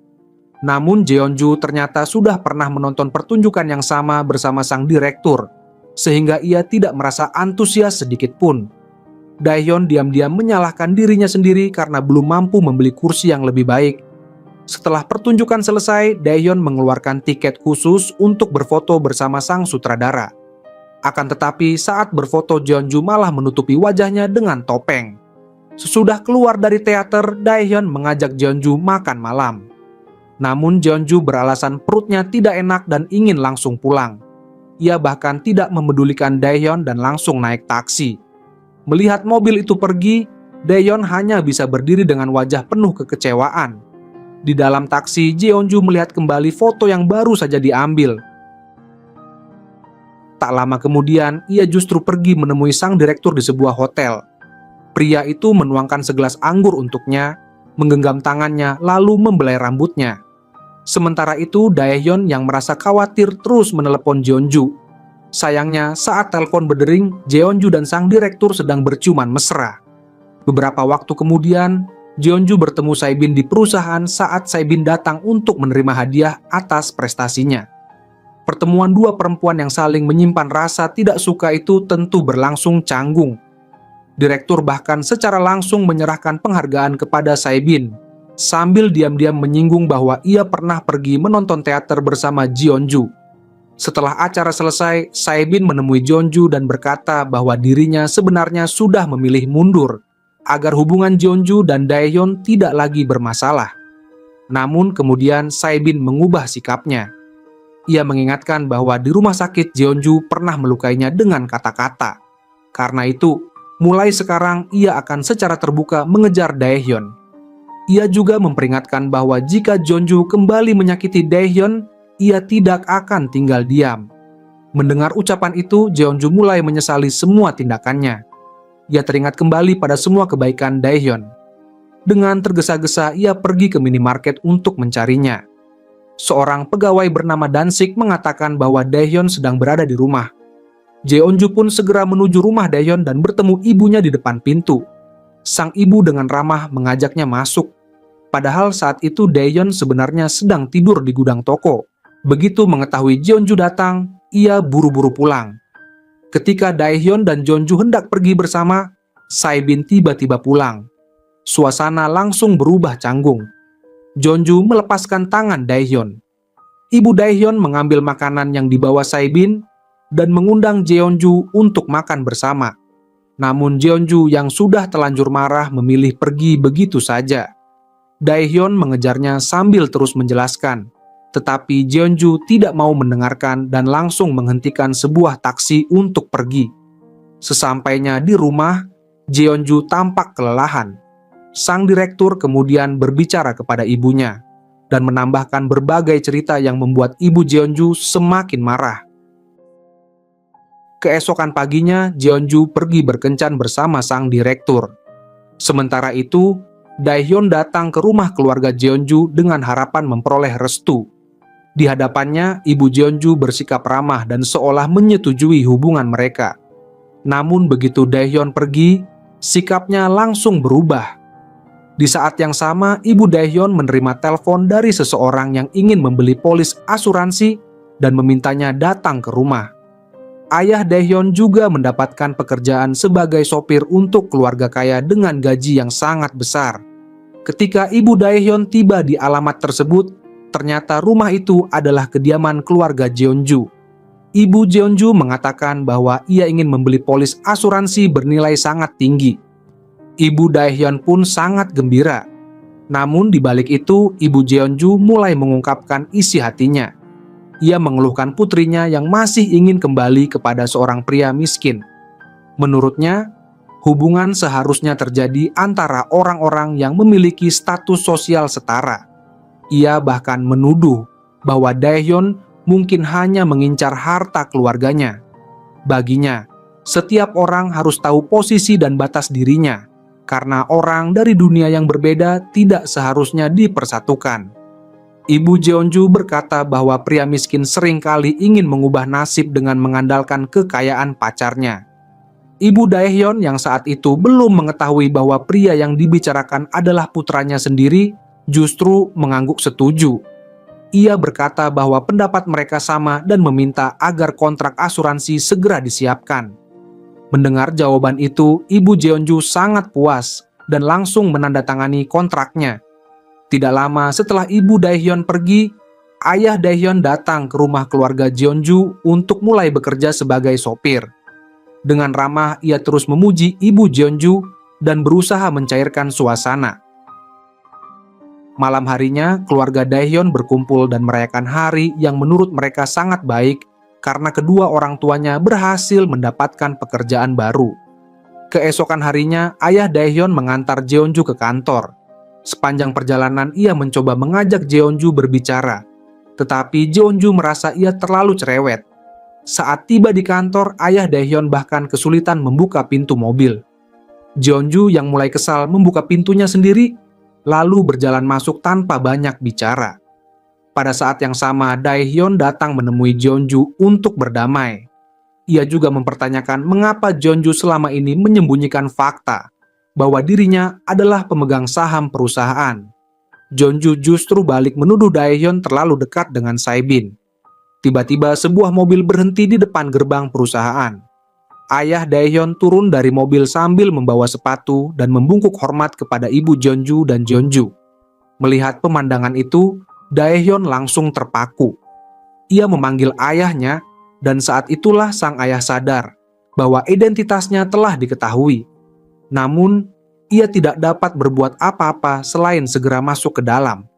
S1: Namun Jeonju ternyata sudah pernah menonton pertunjukan yang sama bersama sang direktur, sehingga ia tidak merasa antusias sedikit pun. Daehyun diam-diam menyalahkan dirinya sendiri karena belum mampu membeli kursi yang lebih baik. Setelah pertunjukan selesai, Daehyun mengeluarkan tiket khusus untuk berfoto bersama sang sutradara. Akan tetapi saat berfoto, Jeonju malah menutupi wajahnya dengan topeng. Sesudah keluar dari teater, Daehyun mengajak Jeonju makan malam. Namun Jeonju beralasan perutnya tidak enak dan ingin langsung pulang. Ia bahkan tidak memedulikan Daehyun dan langsung naik taksi. Melihat mobil itu pergi, Daehyun hanya bisa berdiri dengan wajah penuh kekecewaan. Di dalam taksi, Jeonju melihat kembali foto yang baru saja diambil. Tak lama kemudian, ia justru pergi menemui sang direktur di sebuah hotel. Pria itu menuangkan segelas anggur untuknya, menggenggam tangannya, lalu membelai rambutnya. Sementara itu, Daehyun yang merasa khawatir terus menelepon Jeonju. Sayangnya, saat telepon berdering, Jeonju dan sang direktur sedang berciuman mesra. Beberapa waktu kemudian, Jeonju bertemu Saibin di perusahaan saat Saibin datang untuk menerima hadiah atas prestasinya. Pertemuan dua perempuan yang saling menyimpan rasa tidak suka itu tentu berlangsung canggung. Direktur bahkan secara langsung menyerahkan penghargaan kepada Saibin, sambil diam-diam menyinggung bahwa ia pernah pergi menonton teater bersama Jeonju. Setelah acara selesai, Saibin menemui Jeonju dan berkata bahwa dirinya sebenarnya sudah memilih mundur, agar hubungan Jeonju dan Daehyun tidak lagi bermasalah. Namun kemudian Saibin mengubah sikapnya. Ia mengingatkan bahwa di rumah sakit Jeonju pernah melukainya dengan kata-kata. Karena itu, mulai sekarang ia akan secara terbuka mengejar Daehyun. Ia juga memperingatkan bahwa jika Jeonju kembali menyakiti Daehyun, ia tidak akan tinggal diam. Mendengar ucapan itu, Jeonju mulai menyesali semua tindakannya. Ia teringat kembali pada semua kebaikan Daehyun. Dengan tergesa-gesa, ia pergi ke minimarket untuk mencarinya. Seorang pegawai bernama Dansik mengatakan bahwa Daehyun sedang berada di rumah. Jeonju pun segera menuju rumah Daehyun dan bertemu ibunya di depan pintu. Sang ibu dengan ramah mengajaknya masuk. Padahal saat itu Daehyun sebenarnya sedang tidur di gudang toko. Begitu mengetahui Jeonju datang, ia buru-buru pulang. Ketika Daehyun dan Jeonju hendak pergi bersama, Saibin tiba-tiba pulang. Suasana langsung berubah canggung. Jeonju melepaskan tangan Daehyun. Ibu Daehyun mengambil makanan yang dibawa Saibin dan mengundang Jeonju untuk makan bersama. Namun Jeonju yang sudah telanjur marah memilih pergi begitu saja. Daehyun mengejarnya sambil terus menjelaskan, tetapi Jeonju tidak mau mendengarkan dan langsung menghentikan sebuah taksi untuk pergi. Sesampainya di rumah, Jeonju tampak kelelahan. Sang direktur kemudian berbicara kepada ibunya dan menambahkan berbagai cerita yang membuat ibu Jeonju semakin marah. Keesokan paginya, Jeonju pergi berkencan bersama sang direktur. Sementara itu, Daehyun datang ke rumah keluarga Jeonju dengan harapan memperoleh restu. Di hadapannya, ibu Jeonju bersikap ramah dan seolah menyetujui hubungan mereka. Namun begitu Daehyun pergi, sikapnya langsung berubah. Di saat yang sama, ibu Daehyun menerima telepon dari seseorang yang ingin membeli polis asuransi dan memintanya datang ke rumah. Ayah Daehyun juga mendapatkan pekerjaan sebagai sopir untuk keluarga kaya dengan gaji yang sangat besar. Ketika ibu Daehyun tiba di alamat tersebut, ternyata rumah itu adalah kediaman keluarga Jeonju. Ibu Jeonju mengatakan bahwa ia ingin membeli polis asuransi bernilai sangat tinggi. Ibu Daehyun pun sangat gembira. Namun di balik itu, ibu Jeonju mulai mengungkapkan isi hatinya. Ia mengeluhkan putrinya yang masih ingin kembali kepada seorang pria miskin. Menurutnya, hubungan seharusnya terjadi antara orang-orang yang memiliki status sosial setara. Ia bahkan menuduh bahwa Daehyun mungkin hanya mengincar harta keluarganya. Baginya, setiap orang harus tahu posisi dan batas dirinya, karena orang dari dunia yang berbeda tidak seharusnya dipersatukan. Ibu Jeonju berkata bahwa pria miskin seringkali ingin mengubah nasib dengan mengandalkan kekayaan pacarnya. Ibu Daehyun yang saat itu belum mengetahui bahwa pria yang dibicarakan adalah putranya sendiri justru mengangguk setuju. Ia berkata bahwa pendapat mereka sama dan meminta agar kontrak asuransi segera disiapkan. Mendengar jawaban itu, Ibu Jeonju sangat puas dan langsung menandatangani kontraknya. Tidak lama setelah Ibu Daehyun pergi, Ayah Daehyun datang ke rumah keluarga Jeonju untuk mulai bekerja sebagai sopir. Dengan ramah, ia terus memuji Ibu Jeonju dan berusaha mencairkan suasana. Malam harinya, keluarga Daehyun berkumpul dan merayakan hari yang menurut mereka sangat baik karena kedua orang tuanya berhasil mendapatkan pekerjaan baru. Keesokan harinya, ayah Daehyun mengantar Jeonju ke kantor. Sepanjang perjalanan, ia mencoba mengajak Jeonju berbicara, tetapi Jeonju merasa ia terlalu cerewet. Saat tiba di kantor, ayah Daehyun bahkan kesulitan membuka pintu mobil. Jeonju yang mulai kesal membuka pintunya sendiri, lalu berjalan masuk tanpa banyak bicara. Pada saat yang sama, Daehyun datang menemui Jeonju untuk berdamai. Ia juga mempertanyakan mengapa Jeonju selama ini menyembunyikan fakta bahwa dirinya adalah pemegang saham perusahaan. Jeonju justru balik menuduh Daehyun terlalu dekat dengan Saebin. Tiba-tiba sebuah mobil berhenti di depan gerbang perusahaan. Ayah Daehyun turun dari mobil sambil membawa sepatu dan membungkuk hormat kepada ibu Jeonju dan Jeonju. Melihat pemandangan itu, Daehyun langsung terpaku. Ia memanggil ayahnya dan saat itulah sang ayah sadar bahwa identitasnya telah diketahui. Namun, ia tidak dapat berbuat apa-apa selain segera masuk ke dalam.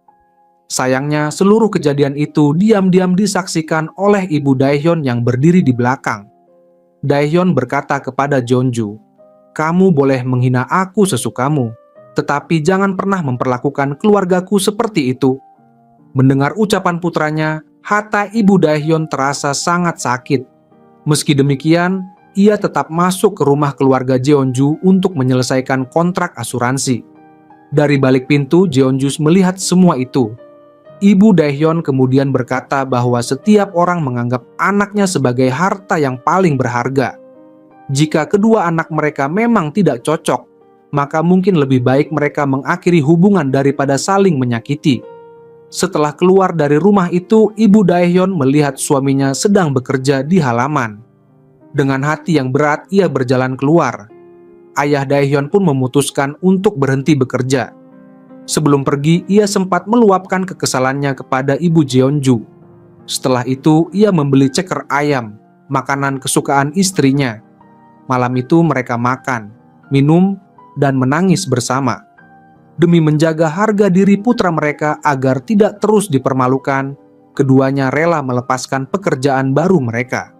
S1: Sayangnya, seluruh kejadian itu diam-diam disaksikan oleh ibu Daehyun yang berdiri di belakang. Daehyun berkata kepada Jeonju, "Kamu boleh menghina aku sesukamu, tetapi jangan pernah memperlakukan keluargaku seperti itu." Mendengar ucapan putranya, hati ibu Daehyun terasa sangat sakit. Meski demikian, ia tetap masuk ke rumah keluarga Jeonju untuk menyelesaikan kontrak asuransi. Dari balik pintu, Jeonju melihat semua itu. Ibu Daehyun kemudian berkata bahwa setiap orang menganggap anaknya sebagai harta yang paling berharga. Jika kedua anak mereka memang tidak cocok, maka mungkin lebih baik mereka mengakhiri hubungan daripada saling menyakiti. Setelah keluar dari rumah itu, Ibu Daehyun melihat suaminya sedang bekerja di halaman. Dengan hati yang berat, ia berjalan keluar. Ayah Daehyun pun memutuskan untuk berhenti bekerja. Sebelum pergi, ia sempat meluapkan kekesalannya kepada ibu Jeonju. Setelah itu, ia membeli ceker ayam, makanan kesukaan istrinya. Malam itu mereka makan, minum, dan menangis bersama. Demi menjaga harga diri putra mereka agar tidak terus dipermalukan, keduanya rela melepaskan pekerjaan baru mereka.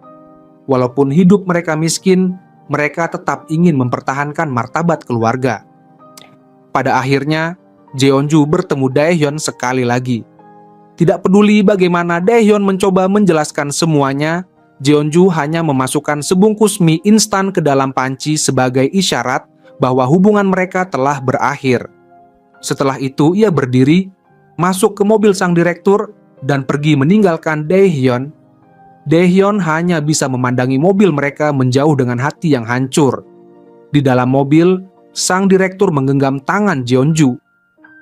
S1: Walaupun hidup mereka miskin, mereka tetap ingin mempertahankan martabat keluarga. Pada akhirnya, Jeonju bertemu Daehyun sekali lagi. Tidak peduli bagaimana Daehyun mencoba menjelaskan semuanya, Jeonju hanya memasukkan sebungkus mie instan ke dalam panci sebagai isyarat bahwa hubungan mereka telah berakhir. Setelah itu ia berdiri, masuk ke mobil sang direktur, dan pergi meninggalkan Daehyun. Daehyun hanya bisa memandangi mobil mereka menjauh dengan hati yang hancur. Di dalam mobil, sang direktur menggenggam tangan Jeonju.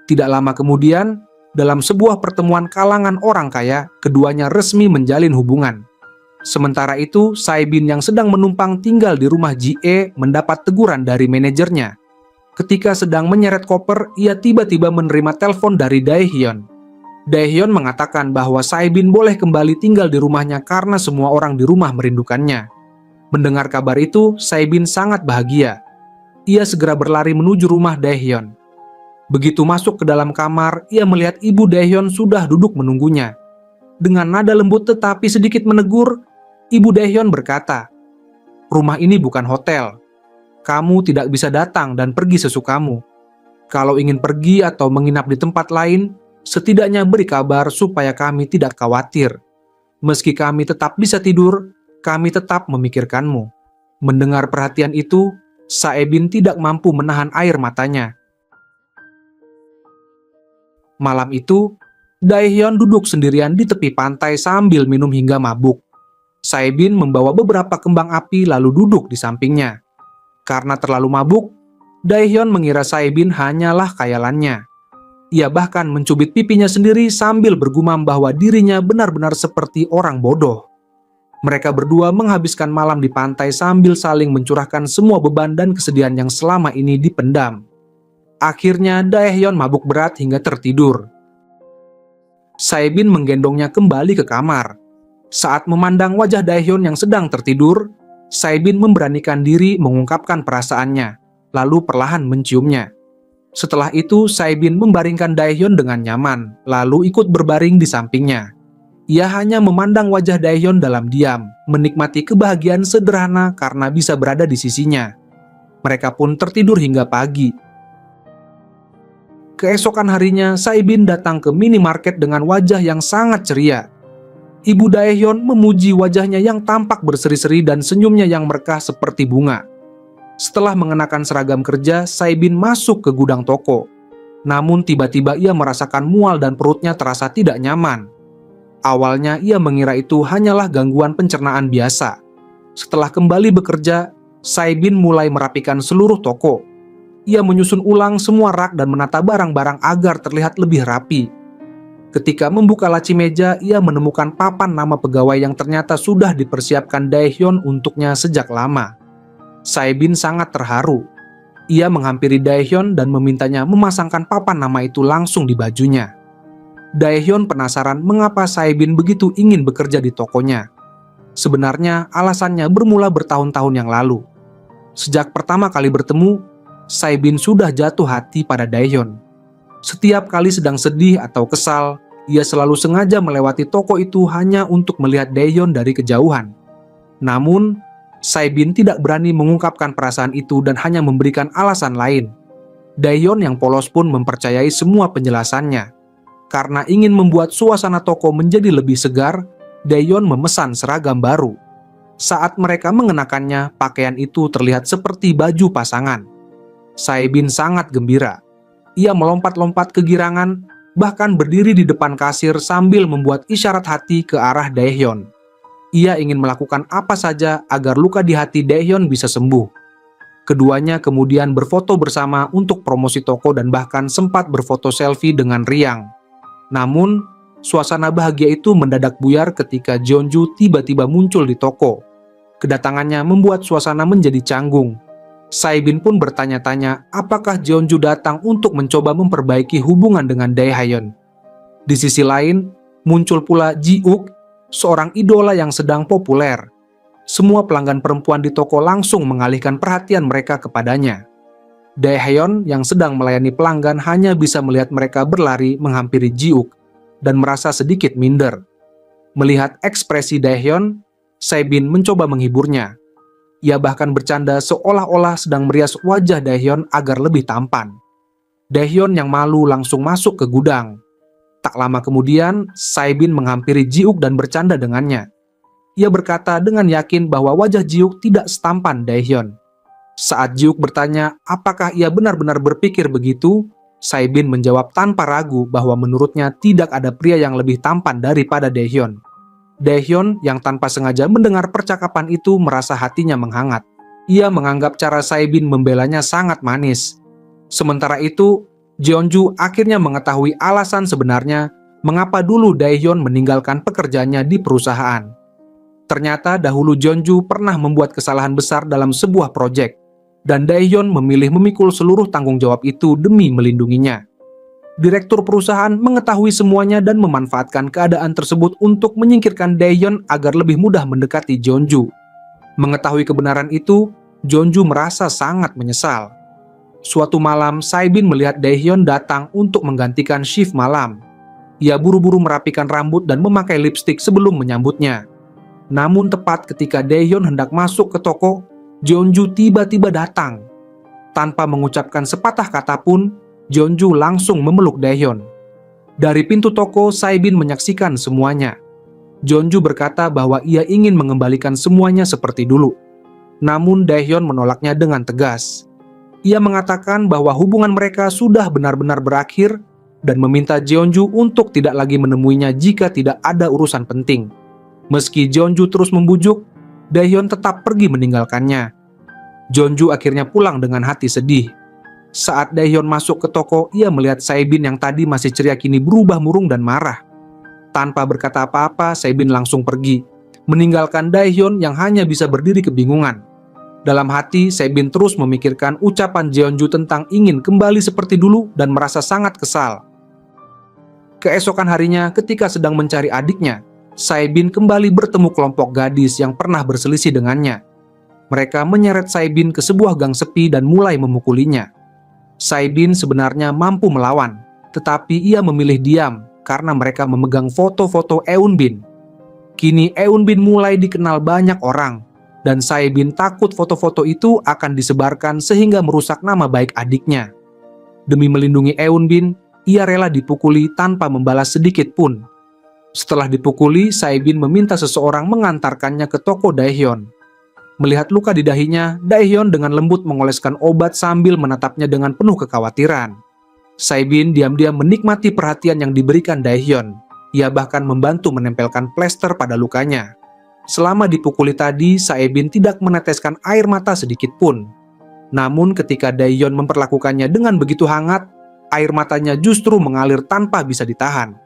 S1: Tidak lama kemudian, dalam sebuah pertemuan kalangan orang kaya, keduanya resmi menjalin hubungan. Sementara itu, Saebin yang sedang menumpang tinggal di rumah Ji-e mendapat teguran dari manajernya. Ketika sedang menyeret koper, ia tiba-tiba menerima telepon dari Daehyun. Daehyun mengatakan bahwa Saebin boleh kembali tinggal di rumahnya karena semua orang di rumah merindukannya. Mendengar kabar itu, Saebin sangat bahagia. Ia segera berlari menuju rumah Daehyun. Begitu masuk ke dalam kamar, ia melihat ibu Daehyun sudah duduk menunggunya. Dengan nada lembut tetapi sedikit menegur, ibu Daehyun berkata, "Rumah ini bukan hotel. Kamu tidak bisa datang dan pergi sesukamu. Kalau ingin pergi atau menginap di tempat lain, setidaknya beri kabar supaya kami tidak khawatir. Meski kami tetap bisa tidur, kami tetap memikirkanmu." Mendengar perhatian itu, Saebin tidak mampu menahan air matanya. Malam itu, Daehyun duduk sendirian di tepi pantai sambil minum hingga mabuk. Saebin membawa beberapa kembang api lalu duduk di sampingnya. Karena terlalu mabuk, Daehyun mengira Saebin hanyalah khayalannya. Ia bahkan mencubit pipinya sendiri sambil bergumam bahwa dirinya benar-benar seperti orang bodoh. Mereka berdua menghabiskan malam di pantai sambil saling mencurahkan semua beban dan kesedihan yang selama ini dipendam. Akhirnya Daehyun mabuk berat hingga tertidur. Saebin menggendongnya kembali ke kamar. Saat memandang wajah Daehyun yang sedang tertidur, Saebin memberanikan diri mengungkapkan perasaannya, lalu perlahan menciumnya. Setelah itu, Saebin membaringkan Daehyun dengan nyaman, lalu ikut berbaring di sampingnya. Ia hanya memandang wajah Daehyun dalam diam, menikmati kebahagiaan sederhana karena bisa berada di sisinya. Mereka pun tertidur hingga pagi. Keesokan harinya, Saebin datang ke minimarket dengan wajah yang sangat ceria. Ibu Daehyun memuji wajahnya yang tampak berseri-seri dan senyumnya yang merkah seperti bunga. Setelah mengenakan seragam kerja, Saebin masuk ke gudang toko. Namun tiba-tiba ia merasakan mual dan perutnya terasa tidak nyaman. Awalnya ia mengira itu hanyalah gangguan pencernaan biasa. Setelah kembali bekerja, Saebin mulai merapikan seluruh toko. Ia menyusun ulang semua rak dan menata barang-barang agar terlihat lebih rapi. Ketika membuka laci meja, ia menemukan papan nama pegawai yang ternyata sudah dipersiapkan Daehyun untuknya sejak lama. Saebin sangat terharu. Ia menghampiri Daehyun dan memintanya memasangkan papan nama itu langsung di bajunya. Daehyun penasaran mengapa Saebin begitu ingin bekerja di tokonya. Sebenarnya alasannya bermula bertahun-tahun yang lalu. Sejak pertama kali bertemu, Saebin sudah jatuh hati pada Daehyun. Setiap kali sedang sedih atau kesal, ia selalu sengaja melewati toko itu hanya untuk melihat Daehyun dari kejauhan. Namun, Saebin tidak berani mengungkapkan perasaan itu dan hanya memberikan alasan lain. Daehyun yang polos pun mempercayai semua penjelasannya. Karena ingin membuat suasana toko menjadi lebih segar, Daehyun memesan seragam baru. Saat mereka mengenakannya, pakaian itu terlihat seperti baju pasangan. Saebin sangat gembira. Ia melompat-lompat kegirangan, bahkan berdiri di depan kasir sambil membuat isyarat hati ke arah Daehyun. Ia ingin melakukan apa saja agar luka di hati Daehyun bisa sembuh. Keduanya kemudian berfoto bersama untuk promosi toko dan bahkan sempat berfoto selfie dengan riang. Namun, suasana bahagia itu mendadak buyar ketika Jeonju tiba-tiba muncul di toko. Kedatangannya membuat suasana menjadi canggung. Saebin pun bertanya-tanya apakah Jeonju datang untuk mencoba memperbaiki hubungan dengan Daehyun. Di sisi lain, muncul pula Ji-uk, seorang idola yang sedang populer. Semua pelanggan perempuan di toko langsung mengalihkan perhatian mereka kepadanya. Daehyun yang sedang melayani pelanggan hanya bisa melihat mereka berlari menghampiri Ji-uk dan merasa sedikit minder. Melihat ekspresi Daehyun, Saebin mencoba menghiburnya. Ia bahkan bercanda seolah-olah sedang merias wajah Daehyun agar lebih tampan. Daehyun yang malu langsung masuk ke gudang. Tak lama kemudian, Saebin menghampiri Ji-uk dan bercanda dengannya. Ia berkata dengan yakin bahwa wajah Ji-uk tidak setampan Daehyun. Saat Ji-uk bertanya apakah ia benar-benar berpikir begitu, Saebin menjawab tanpa ragu bahwa menurutnya tidak ada pria yang lebih tampan daripada Daehyun. Daehyun yang tanpa sengaja mendengar percakapan itu merasa hatinya menghangat. Ia menganggap cara Saebin membelanya sangat manis. Sementara itu, Jeonju akhirnya mengetahui alasan sebenarnya mengapa dulu Daehyun meninggalkan pekerjaannya di perusahaan. Ternyata dahulu Jeonju pernah membuat kesalahan besar dalam sebuah proyek, dan Daehyun memilih memikul seluruh tanggung jawab itu demi melindunginya. Direktur perusahaan mengetahui semuanya dan memanfaatkan keadaan tersebut untuk menyingkirkan Daehyun agar lebih mudah mendekati Jeonju. Mengetahui kebenaran itu, Jeonju merasa sangat menyesal. Suatu malam, Saebin melihat Daehyun datang untuk menggantikan shift malam. Ia buru-buru merapikan rambut dan memakai lipstik sebelum menyambutnya. Namun tepat ketika Daehyun hendak masuk ke toko, Jeonju tiba-tiba datang. Tanpa mengucapkan sepatah kata pun, Jeonju langsung memeluk Daehyun. Dari pintu toko, Saebin menyaksikan semuanya. Jeonju berkata bahwa ia ingin mengembalikan semuanya seperti dulu. Namun Daehyun menolaknya dengan tegas. Ia mengatakan bahwa hubungan mereka sudah benar-benar berakhir dan meminta Jeonju untuk tidak lagi menemuinya jika tidak ada urusan penting. Meski Jeonju terus membujuk, Daehyun tetap pergi meninggalkannya. Jeonju akhirnya pulang dengan hati sedih. Saat Daehyun masuk ke toko, ia melihat Saebin yang tadi masih ceria kini berubah murung dan marah. Tanpa berkata apa-apa, Saebin langsung pergi, meninggalkan Daehyun yang hanya bisa berdiri kebingungan. Dalam hati, Saebin terus memikirkan ucapan Jeonju tentang ingin kembali seperti dulu dan merasa sangat kesal. Keesokan harinya, ketika sedang mencari adiknya, Saebin kembali bertemu kelompok gadis yang pernah berselisih dengannya. Mereka menyeret Saebin ke sebuah gang sepi dan mulai memukulinya. Saebin sebenarnya mampu melawan, tetapi ia memilih diam karena mereka memegang foto-foto Eunbin. Kini Eunbin mulai dikenal banyak orang, dan Saebin takut foto-foto itu akan disebarkan sehingga merusak nama baik adiknya. Demi melindungi Eunbin, ia rela dipukuli tanpa membalas sedikit pun. Setelah dipukuli, Saebin meminta seseorang mengantarkannya ke toko Daehyun. Melihat luka di dahinya, Daehyun dengan lembut mengoleskan obat sambil menatapnya dengan penuh kekhawatiran. Saebin diam-diam menikmati perhatian yang diberikan Daehyun. Ia bahkan membantu menempelkan plester pada lukanya. Selama dipukuli tadi, Saebin tidak meneteskan air mata sedikit pun. Namun ketika Daehyun memperlakukannya dengan begitu hangat, air matanya justru mengalir tanpa bisa ditahan.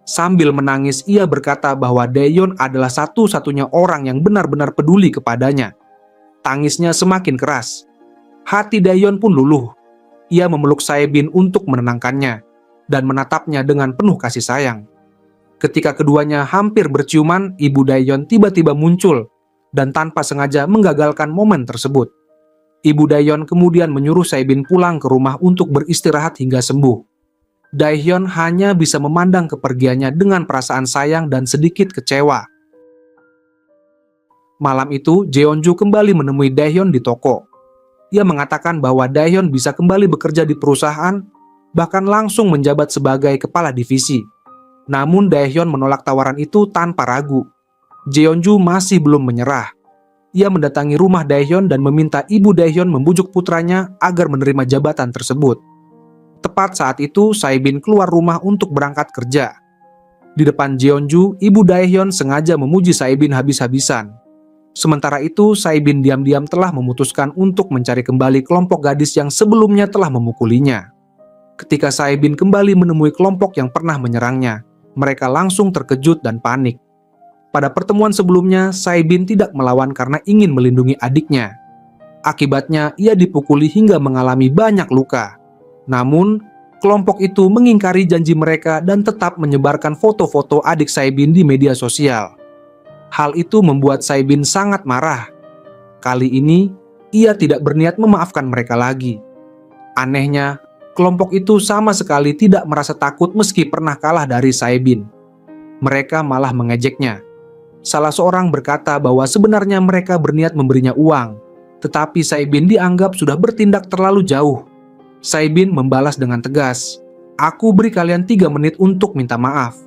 S1: Sambil menangis, ia berkata bahwa Daehyun adalah satu-satunya orang yang benar-benar peduli kepadanya. Tangisnya semakin keras. Hati Daehyun pun luluh. Ia memeluk Saebin untuk menenangkannya dan menatapnya dengan penuh kasih sayang. Ketika keduanya hampir berciuman, ibu Daehyun tiba-tiba muncul dan tanpa sengaja menggagalkan momen tersebut. Ibu Daehyun kemudian menyuruh Saebin pulang ke rumah untuk beristirahat hingga sembuh. Daehyun hanya bisa memandang kepergiannya dengan perasaan sayang dan sedikit kecewa. Malam itu, Jeonju kembali menemui Daehyun di toko. Ia mengatakan bahwa Daehyun bisa kembali bekerja di perusahaan, bahkan langsung menjabat sebagai kepala divisi. Namun Daehyun menolak tawaran itu tanpa ragu. Jeonju masih belum menyerah. Ia mendatangi rumah Daehyun dan meminta ibu Daehyun membujuk putranya agar menerima jabatan tersebut. Tepat saat itu, Saebin keluar rumah untuk berangkat kerja. Di depan Jeonju, ibu Daehyun sengaja memuji Saebin habis-habisan. Sementara itu, Saebin diam-diam telah memutuskan untuk mencari kembali kelompok gadis yang sebelumnya telah memukulinya. Ketika Saebin kembali menemui kelompok yang pernah menyerangnya, mereka langsung terkejut dan panik. Pada pertemuan sebelumnya, Saebin tidak melawan karena ingin melindungi adiknya. Akibatnya, ia dipukuli hingga mengalami banyak luka. Namun, kelompok itu mengingkari janji mereka dan tetap menyebarkan foto-foto adik Saebin di media sosial. Hal itu membuat Saebin sangat marah. Kali ini, ia tidak berniat memaafkan mereka lagi. Anehnya, kelompok itu sama sekali tidak merasa takut meski pernah kalah dari Saebin. Mereka malah mengejeknya. Salah seorang berkata bahwa sebenarnya mereka berniat memberinya uang, tetapi Saebin dianggap sudah bertindak terlalu jauh. Saebin membalas dengan tegas, "Aku beri kalian 3 menit untuk minta maaf.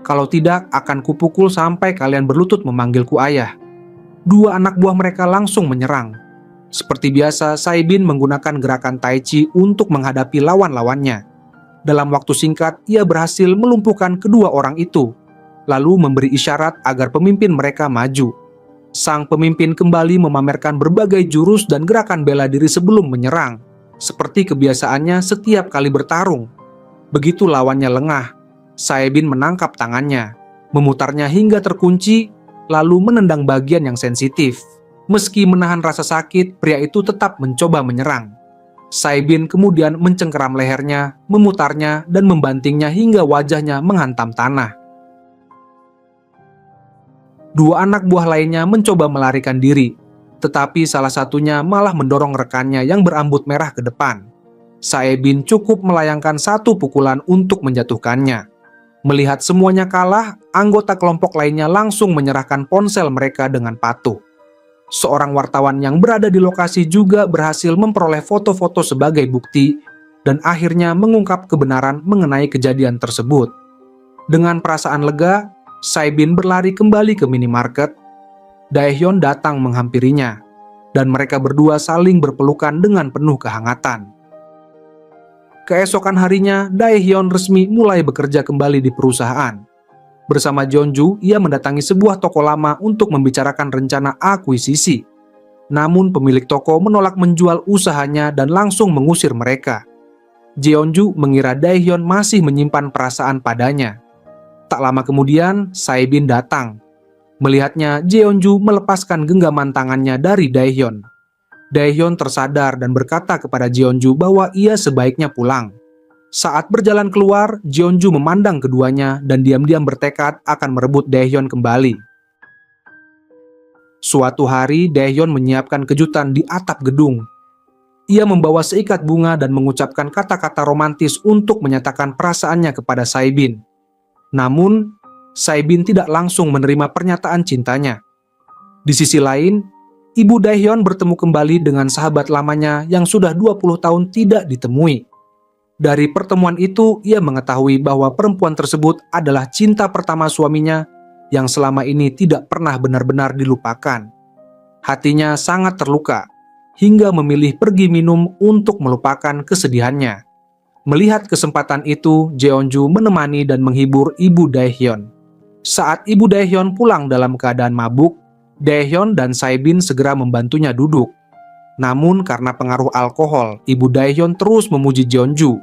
S1: Kalau tidak, akan kupukul sampai kalian berlutut memanggilku ayah." Dua anak buah mereka langsung menyerang. Seperti biasa, Saebin menggunakan gerakan Tai Chi untuk menghadapi lawan-lawannya. Dalam waktu singkat, ia berhasil melumpuhkan kedua orang itu, lalu memberi isyarat agar pemimpin mereka maju. Sang pemimpin kembali memamerkan berbagai jurus dan gerakan bela diri sebelum menyerang. Seperti kebiasaannya setiap kali bertarung. Begitu lawannya lengah, Saebin menangkap tangannya, memutarnya hingga terkunci, lalu menendang bagian yang sensitif. Meski menahan rasa sakit, pria itu tetap mencoba menyerang. Saebin kemudian mencengkeram lehernya, memutarnya, dan membantingnya hingga wajahnya menghantam tanah. Dua anak buah lainnya mencoba melarikan diri, tetapi salah satunya malah mendorong rekannya yang berambut merah ke depan. Saebin cukup melayangkan satu pukulan untuk menjatuhkannya. Melihat semuanya kalah, anggota kelompok lainnya langsung menyerahkan ponsel mereka dengan patuh. Seorang wartawan yang berada di lokasi juga berhasil memperoleh foto-foto sebagai bukti dan akhirnya mengungkap kebenaran mengenai kejadian tersebut. Dengan perasaan lega, Saebin berlari kembali ke minimarket. Daehyun datang menghampirinya, dan mereka berdua saling berpelukan dengan penuh kehangatan. Keesokan harinya, Daehyun resmi mulai bekerja kembali di perusahaan. Bersama Jeonju, ia mendatangi sebuah toko lama untuk membicarakan rencana akuisisi. Namun pemilik toko menolak menjual usahanya dan langsung mengusir mereka. Jeonju mengira Daehyun masih menyimpan perasaan padanya. Tak lama kemudian, Saebin datang. Melihatnya, Jeonju melepaskan genggaman tangannya dari Daehyun. Daehyun tersadar dan berkata kepada Jeonju bahwa ia sebaiknya pulang. Saat berjalan keluar, Jeonju memandang keduanya dan diam-diam bertekad akan merebut Daehyun kembali. Suatu hari, Daehyun menyiapkan kejutan di atap gedung. Ia membawa seikat bunga dan mengucapkan kata-kata romantis untuk menyatakan perasaannya kepada Saebin. Namun, Saebin tidak langsung menerima pernyataan cintanya. Di sisi lain, Ibu Daehyun bertemu kembali dengan sahabat lamanya yang sudah 20 tahun tidak ditemui. Dari pertemuan itu, ia mengetahui bahwa perempuan tersebut adalah cinta pertama suaminya yang selama ini tidak pernah benar-benar dilupakan. Hatinya sangat terluka, hingga memilih pergi minum untuk melupakan kesedihannya. Melihat kesempatan itu, Jeonju menemani dan menghibur Ibu Daehyun. Saat Ibu Daehyun pulang dalam keadaan mabuk, Daehyun dan Saebin segera membantunya duduk. Namun karena pengaruh alkohol, Ibu Daehyun terus memuji Jeonju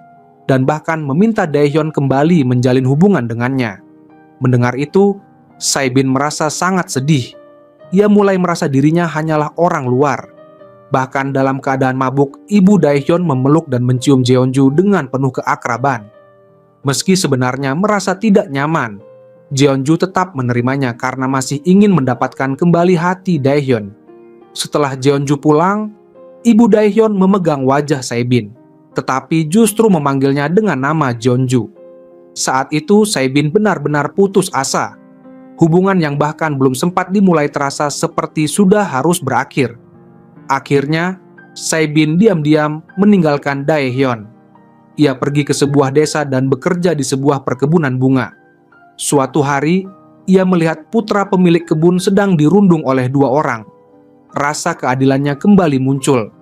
S1: dan bahkan meminta Daehyun kembali menjalin hubungan dengannya. Mendengar itu, Saebin merasa sangat sedih. Ia mulai merasa dirinya hanyalah orang luar. Bahkan dalam keadaan mabuk, Ibu Daehyun memeluk dan mencium Jeonju dengan penuh keakraban. Meski sebenarnya merasa tidak nyaman, Jeonju tetap menerimanya karena masih ingin mendapatkan kembali hati Daehyun. Setelah Jeonju pulang, Ibu Daehyun memegang wajah Saebin, tetapi justru memanggilnya dengan nama Jeonju. Saat itu Saebin benar-benar putus asa. Hubungan yang bahkan belum sempat dimulai terasa seperti sudah harus berakhir. Akhirnya, Saebin diam-diam meninggalkan Daehyun. Ia pergi ke sebuah desa dan bekerja di sebuah perkebunan bunga. Suatu hari, ia melihat putra pemilik kebun sedang dirundung oleh dua orang. Rasa keadilannya kembali muncul.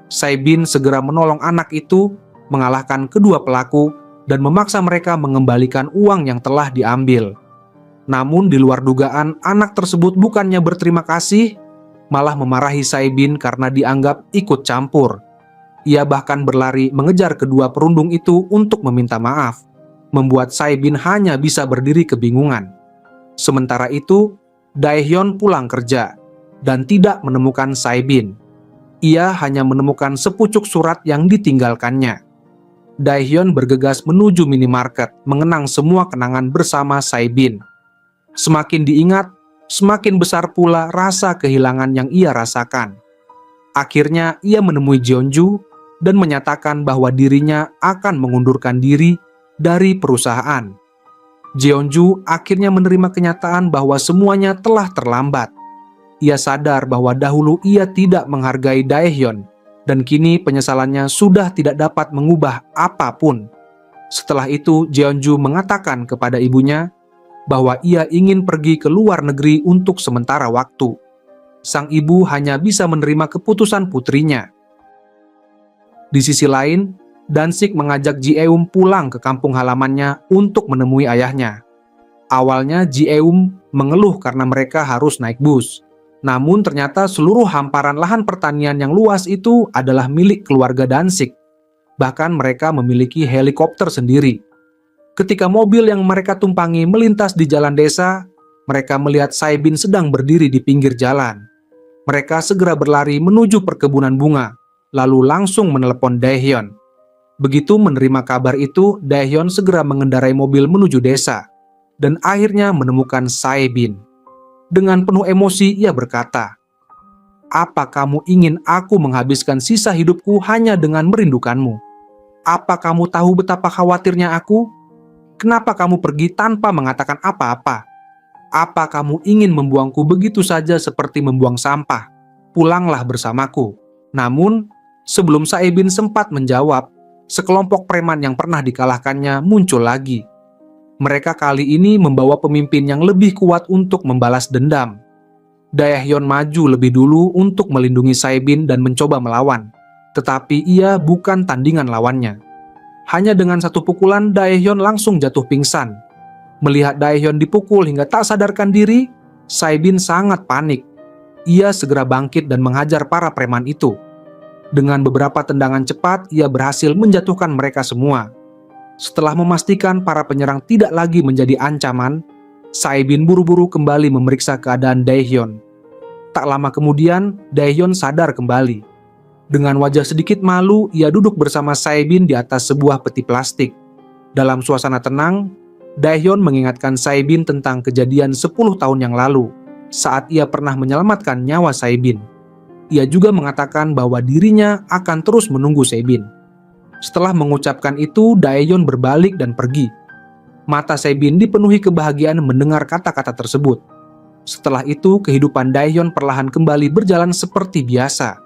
S1: Saebin segera menolong anak itu, mengalahkan kedua pelaku, dan memaksa mereka mengembalikan uang yang telah diambil. Namun di luar dugaan, anak tersebut bukannya berterima kasih, malah memarahi Saebin karena dianggap ikut campur. Ia bahkan berlari mengejar kedua perundung itu untuk meminta maaf, membuat Saebin hanya bisa berdiri kebingungan. Sementara itu, Daehyun pulang kerja dan tidak menemukan Saebin. Ia hanya menemukan sepucuk surat yang ditinggalkannya. Daehyun bergegas menuju minimarket, mengenang semua kenangan bersama Saebin. Semakin diingat, semakin besar pula rasa kehilangan yang ia rasakan. Akhirnya ia menemui Jeonju dan menyatakan bahwa dirinya akan mengundurkan diri dari perusahaan. Jeonju akhirnya menerima kenyataan bahwa semuanya telah terlambat. Ia sadar bahwa dahulu ia tidak menghargai Daehyun, dan kini penyesalannya sudah tidak dapat mengubah apapun. Setelah itu, Jeonju mengatakan kepada ibunya bahwa ia ingin pergi ke luar negeri untuk sementara waktu. Sang ibu hanya bisa menerima keputusan putrinya. Di sisi lain, Dansik mengajak Ji-eum pulang ke kampung halamannya untuk menemui ayahnya. Awalnya Ji-eum mengeluh karena mereka harus naik bus. Namun ternyata seluruh hamparan lahan pertanian yang luas itu adalah milik keluarga Dansik. Bahkan mereka memiliki helikopter sendiri. Ketika mobil yang mereka tumpangi melintas di jalan desa, mereka melihat Saebin sedang berdiri di pinggir jalan. Mereka segera berlari menuju perkebunan bunga, lalu langsung menelepon Daehyun. Begitu menerima kabar itu, Daehyun segera mengendarai mobil menuju desa, dan akhirnya menemukan Saebin. Dengan penuh emosi, ia berkata, "Apa kamu ingin aku menghabiskan sisa hidupku hanya dengan merindukanmu? Apa kamu tahu betapa khawatirnya aku? Kenapa kamu pergi tanpa mengatakan apa-apa? Apa kamu ingin membuangku begitu saja seperti membuang sampah? Pulanglah bersamaku." Namun, sebelum Saebin sempat menjawab, sekelompok preman yang pernah dikalahkannya muncul lagi. Mereka kali ini membawa pemimpin yang lebih kuat untuk membalas dendam. Daehyun maju lebih dulu untuk melindungi Saebin dan mencoba melawan, tetapi ia bukan tandingan lawannya. Hanya dengan satu pukulan, Daehyun langsung jatuh pingsan. Melihat Daehyun dipukul hingga tak sadarkan diri, Saebin sangat panik. Ia segera bangkit dan menghajar para preman itu. Dengan beberapa tendangan cepat, ia berhasil menjatuhkan mereka semua. Setelah memastikan para penyerang tidak lagi menjadi ancaman, Saebin buru-buru kembali memeriksa keadaan Daehyun. Tak lama kemudian, Daehyun sadar kembali. Dengan wajah sedikit malu, ia duduk bersama Saebin di atas sebuah peti plastik. Dalam suasana tenang, Daehyun mengingatkan Saebin tentang kejadian 10 tahun yang lalu, saat ia pernah menyelamatkan nyawa Saebin. Ia juga mengatakan bahwa dirinya akan terus menunggu Saebin. Setelah mengucapkan itu, Daehyun berbalik dan pergi. Mata Saebin dipenuhi kebahagiaan mendengar kata-kata tersebut. Setelah itu, kehidupan Daehyun perlahan kembali berjalan seperti biasa.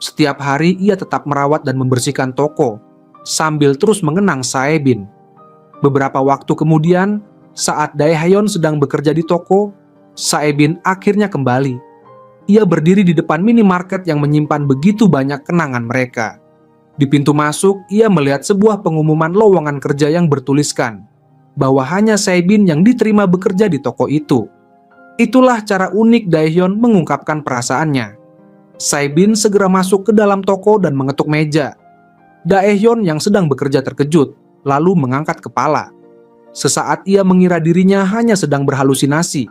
S1: Setiap hari ia tetap merawat dan membersihkan toko, sambil terus mengenang Saebin. Beberapa waktu kemudian, saat Daehyun sedang bekerja di toko, Saebin akhirnya kembali. Ia berdiri di depan minimarket yang menyimpan begitu banyak kenangan mereka. Di pintu masuk, ia melihat sebuah pengumuman lowongan kerja yang bertuliskan bahwa hanya Saebin yang diterima bekerja di toko itu. Itulah cara unik Daehyun mengungkapkan perasaannya. Saebin segera masuk ke dalam toko dan mengetuk meja. Daehyun yang sedang bekerja terkejut, lalu mengangkat kepala. Sesaat ia mengira dirinya hanya sedang berhalusinasi.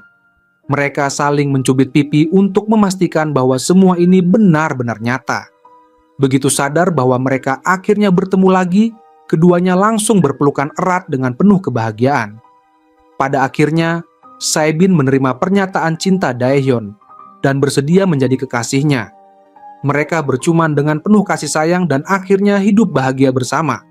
S1: Mereka saling mencubit pipi untuk memastikan bahwa semua ini benar-benar nyata. Begitu sadar bahwa mereka akhirnya bertemu lagi, keduanya langsung berpelukan erat dengan penuh kebahagiaan. Pada akhirnya, Saebin menerima pernyataan cinta Daehyun dan bersedia menjadi kekasihnya. Mereka berciuman dengan penuh kasih sayang dan akhirnya hidup bahagia bersama.